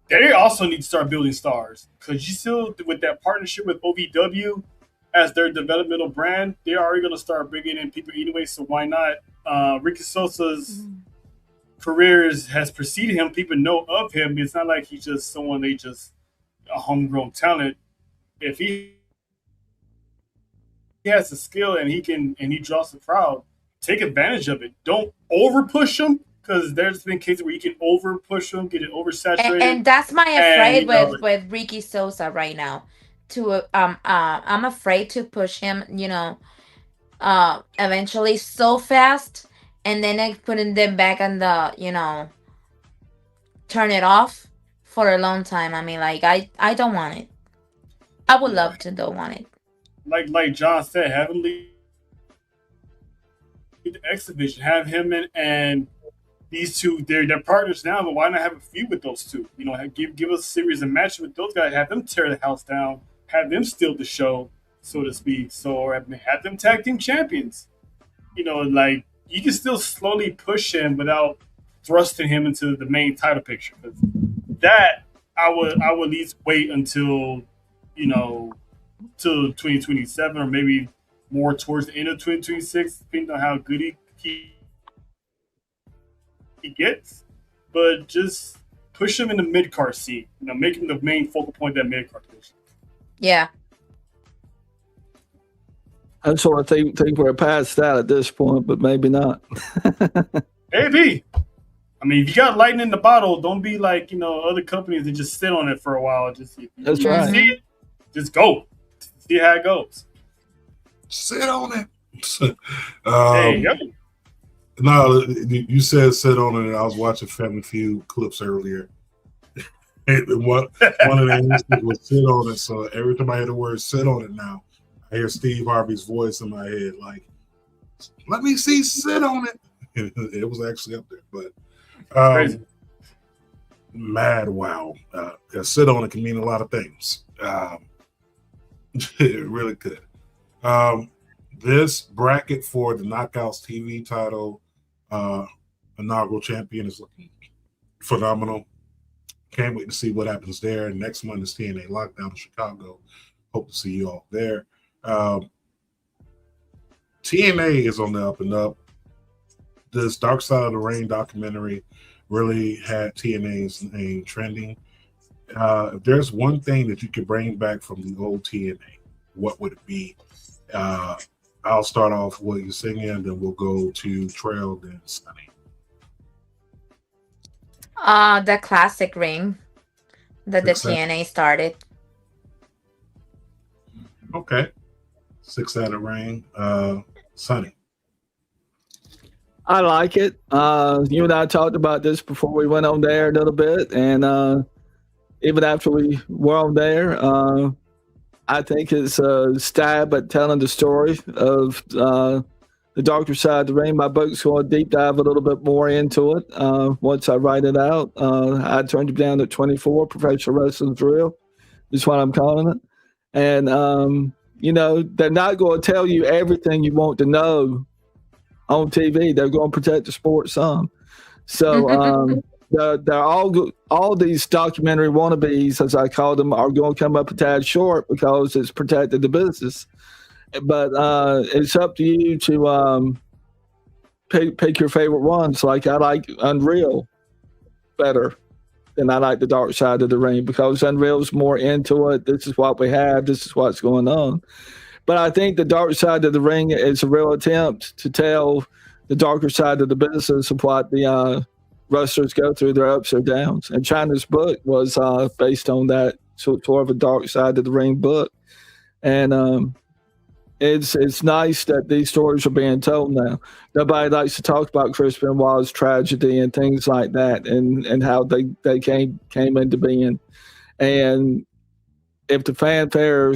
they also need to start building stars because you still with that partnership with OVW as their developmental brand, they're already gonna start bringing in people anyway. So why not? Ricky Sosa's career has preceded him. People know of him. It's not like he's just someone a homegrown talent. If he has the skill and he draws the crowd, take advantage of it. Don't over push him because there's been cases where you can over push him, get it oversaturated. And that's my afraid with Ricky Sosa right now. I'm afraid to push him, eventually so fast, and then I putting them back on the, turn it off for a long time. I mean, like I don't want it. I would love to don't want it. Like John said, have him lead the X Division. Have him and these two, they're partners now, but why not have a feud with those two? Give us a series of matches with those guys. Have them tear the house down. Have them steal the show, so to speak. So have them tag team champions. Like you can still slowly push him without thrusting him into the main title picture. That I would at least wait until till 2027 or maybe more towards the end of 2026, depending on how good he gets. But just push him in the mid card seat. Make him the main focal point of that mid card division. Yeah. I sort of think we're past that at this point, but maybe not. Maybe. I mean, if you got lightning in the bottle, don't be like other companies that just sit on it for a while. Just That's right. See it, just go. See how it goes. Sit on it. Hey, yo. No, you said sit on it. And I was watching Family Feud clips earlier. one of the answers was sit on it. So every time I hear the word sit on it now, I hear Steve Harvey's voice in my head like, let me see sit on it. It was actually up there. But Crazy. Mad wow. Sit on it can mean a lot of things. It really could. This bracket for the Knockouts TV title, inaugural champion, is looking phenomenal. Can't wait to see what happens there. Next month is TNA Lockdown in Chicago. Hope to see you all there. TNA is on the up and up. This Dark Side of the Ring documentary really had TNA's name trending. If there's one thing that you could bring back from the old TNA, what would it be? I'll start off with you singing, then we'll go to Trail, then Sunny. The classic ring that the TNA started. Okay. Six-sided ring. Sunny. I like it. You and I talked about this before we went on there a little bit, and even after we were on there, I think it's a stab at telling the story of the darker side of the ring. My book's going to deep dive a little bit more into it once I write it out. I turned it down to 24, Professional Wrestling's Real is what I'm calling it. And, they're not going to tell you everything you want to know on TV. They're going to protect the sport some. So they're all these documentary wannabes, as I call them, are going to come up a tad short because it's protected the business. But it's up to you to pick your favorite ones. Like I like Unreal better than I like the Dark Side of the Ring because Unreal's more into it. This is what we have. This is what's going on. But I think the Dark Side of the Ring is a real attempt to tell the darker side of the business of what the wrestlers go through, their ups or downs. And China's book was based on that sort of a Dark Side of the Ring book. And it's nice that these stories are being told now. Nobody likes to talk about Chris Benoit's tragedy and things like that and how they came into being. And if the fanfare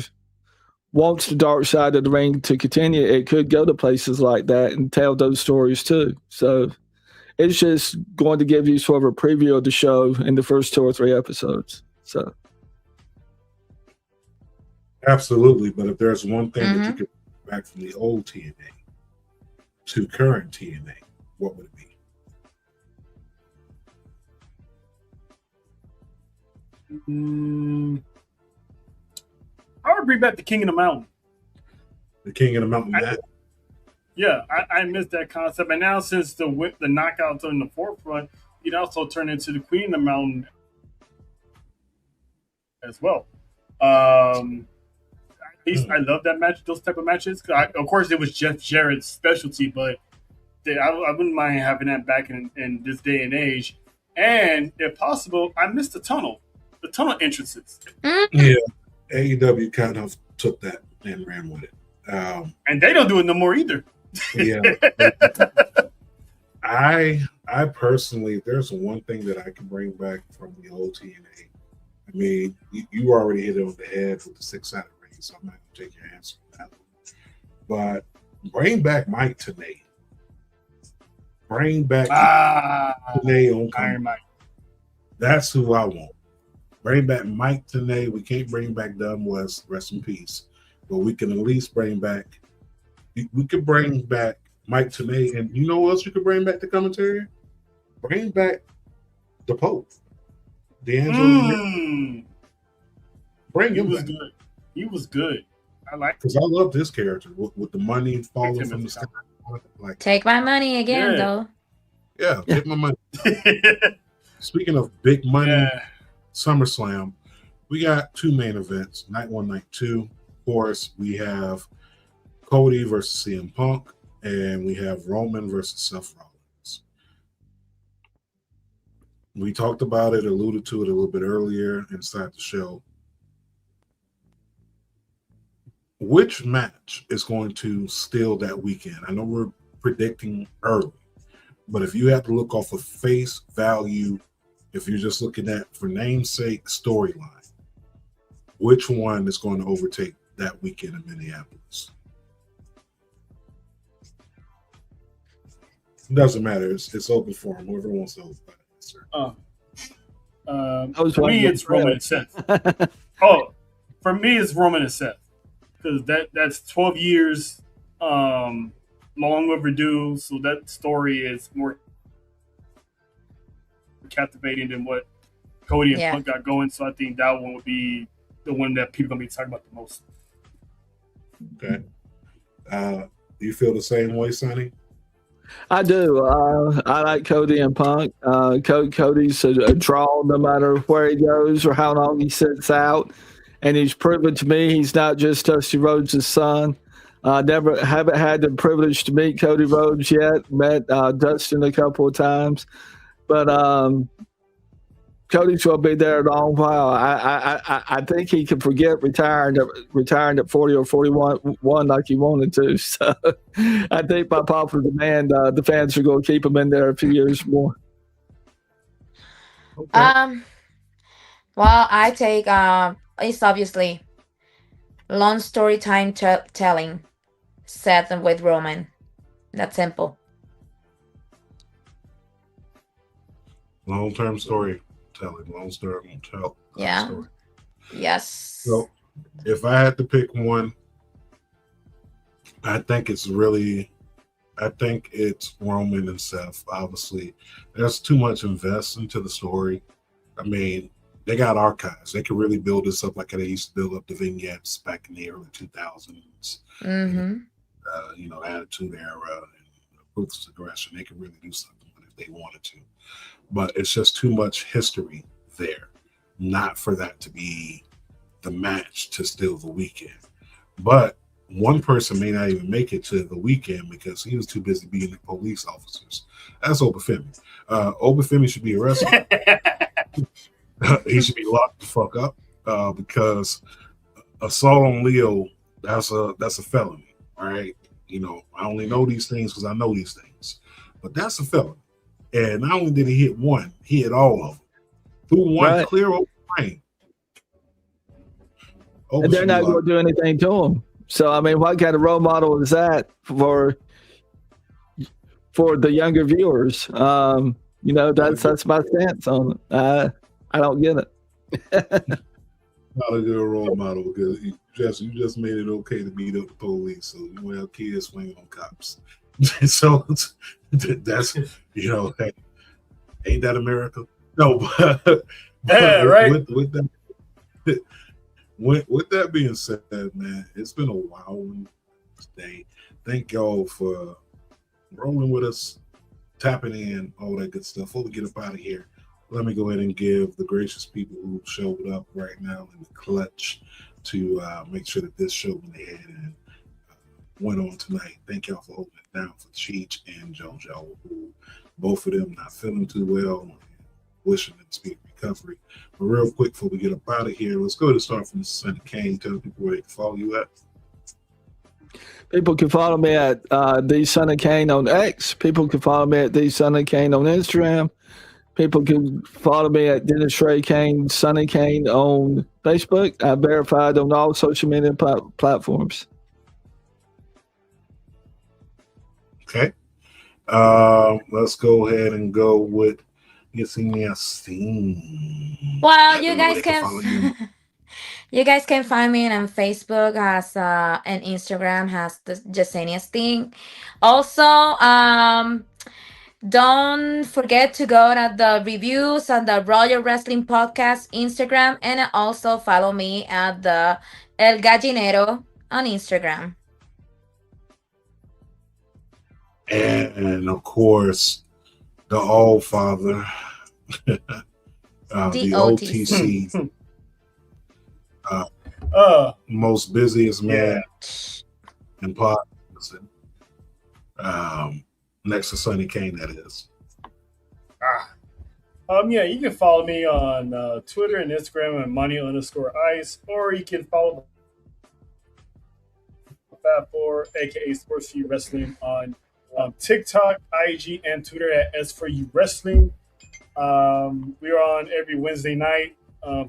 wants the Dark Side of the Ring to continue, it could go to places like that and tell those stories too. So it's just going to give you sort of a preview of the show in the first 2 or 3 episodes. So Absolutely. But if there's one thing that you could bring back from the old TNA to current TNA, what would it be? I would bring back the King of the Mountain. The King of the Mountain match? Yeah, I missed that concept. And now since the knockouts are in the forefront, you'd also turn into the Queen of the Mountain as well. At least I love that match, those type of matches. Of course, it was Jeff Jarrett's specialty, but I wouldn't mind having that back in this day and age. And if possible, I missed the tunnel entrances. Yeah. AEW kind of took that and ran with it. And they don't do it no more either. Yeah. I personally, there's one thing that I can bring back from the old TNA. I mean, you already hit it on the head with the 6-sided ring, so I'm not going to take your answer on that one. But bring back Mike Tenay. Bring back Tenay on Iron Mike. That's who I want. Bring back Mike Tenay. We can't bring back Dunn West, rest in peace. But we can at least bring back, we could bring back Mike Tenay. And you know what else you could bring back to commentary? Bring back the Pope. D'Angelo. He was good. I like because I love this character with the money falling him from the as sky. a Like, Take my money again, Yeah. though. yeah, get my money. talent. Speaking of big money, Yeah. SummerSlam, we got two main events, night one, night two. Of course, we have Cody versus CM Punk, and we have Roman versus Seth Rollins. We talked about it, alluded to it a little bit earlier inside the show. Which match is going to steal that weekend? I know we're predicting early, but if you have to look off of face value, if you're just looking at for namesake storyline, which one is going to overtake that weekend in Minneapolis? It doesn't matter. It's open for him. Whoever wants to open that answer. For me, it's Roman and Seth. For me, it's Roman and Seth because that's 12 years, long overdue. So that story is more captivating than what Cody and Yeah. Punk got going. So I think that one would be the one that people are gonna be talking about the most. Okay. Do you feel the same way, Sonny? I do. I like Cody and Punk. Cody's a draw no matter where he goes or how long he sits out. And he's proven to me he's not just Dusty Rhodes' son. Haven't had the privilege to meet Cody Rhodes yet. Met Dustin a couple of times. But Cody's going to be there a long while. I think he can forget retiring at 40 or 41 like he wanted to. So I think by popular demand, the fans are going to keep him in there a few years more. Okay. Well, I take it's obviously long story time telling, Seth and with Roman. That's simple. Long-term story telling. Long-term tell. Yeah. Story. Yes. So if I had to pick one, I think it's Roman and Seth. Obviously, there's too much invest into the story. I mean, they got archives. They could really build this up like they used to build up the vignettes back in the early 2000s. Mm-hmm. Attitude Era and Ruthless Aggression. They could really do something with it if they wanted to. But it's just too much history there, not for that to be the match to steal the weekend. But one person may not even make it to the weekend because he was too busy being the police officers. That's Obafemi. Obafemi should be arrested. He should be locked the fuck up because assault on Leo, that's a felony. All right. I only know these things because I know these things. But that's a felony. And not only did he hit one, he hit all of them. Through one clear open lane. And they're not going to do anything to him. So, I mean, what kind of role model is that for the younger viewers? That's my stance on it. I don't get it. Not a good role model because you just made it okay to beat up the police, so you won't have kids swinging on cops. So that's hey, ain't that America? No, but right. With that being said, man, it's been a wild day. Thank y'all for rolling with us, tapping in, all that good stuff. Before we get up out of here, let me go ahead and give the gracious people who showed up right now in the clutch to make sure that this show went ahead and went on tonight. Thank y'all for holding it down for Cheech and JoJo, who both of them not feeling too well. Wishing them speedy recovery. But real quick before we get up out of here, let's go to start from Sonny Kane. Tell people where they can follow you at. People can follow me at the Son of Kane on X. People can follow me at the Son of Kane on Instagram. People can follow me at Dennis Ray Kane, Sonny Kane on Facebook. I'm verified on all social media platforms. Okay. Let's go ahead and go with Well, you guys can find me on Facebook and Instagram has the Jasenia's thing. Also, don't forget to go to the reviews on the Royal Wrestling Podcast Instagram and also follow me at the El Gallinero On Instagram. And of course, the All Father, the OTC, most busiest man in podcasting. Next to Sonny Kane, that is. Yeah, you can follow me on Twitter and Instagram at money_ice, or you can follow Fat4, aka Sports for You Wrestling, on TikTok, IG, and Twitter at S4U Wrestling. We are on every Wednesday night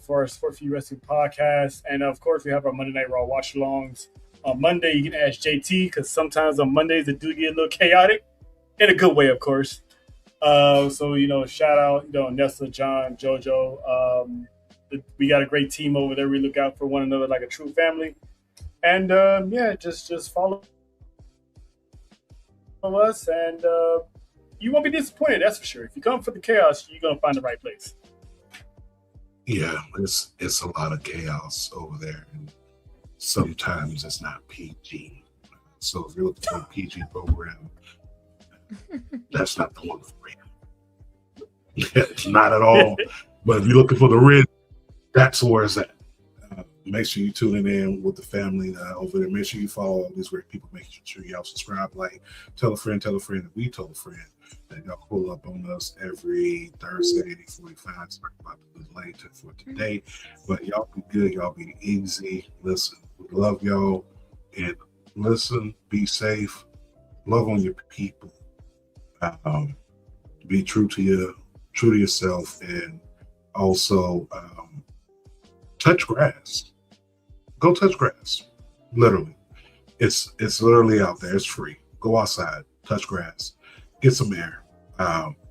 for our Sports for You Wrestling podcast, and of course, we have our Monday Night Raw watch-alongs. On Monday, you can ask JT, because sometimes on Mondays it do get a little chaotic, in a good way, of course. So, shout out, Nessa, John, JoJo. We got a great team over there. We look out for one another like a true family. And, just follow us, and you won't be disappointed, that's for sure. If you come for the chaos, you're going to find the right place. Yeah, it's a lot of chaos over there. And sometimes it's not PG. So if you're looking for a PG program, that's not the one for you. Not at all. But if you're looking for the red, that's where it's at. Make sure you tune in with the family over there. Make sure you follow all these great people. Make sure y'all subscribe, like, tell a friend that we told a friend that y'all pull up on us every Thursday, 8:45. Sorry about the delay for today. But y'all be good. Y'all be easy. Listen, we love y'all. And listen, be safe. Love on your people. Be true to yourself, and also touch grass. Go touch grass. Literally, it's literally out there. It's free. Go outside, touch grass, get some air,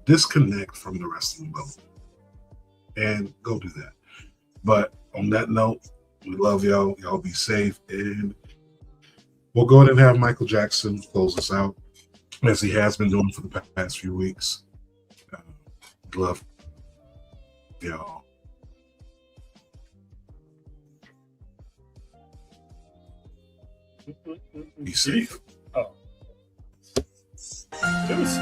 disconnect from the wrestling world, and go do that. But on that note, we love y'all. Y'all be safe, and we'll go ahead and have Michael Jackson close us out, as he has been doing for the past few weeks. Love y'all. Be safe. Oh. It was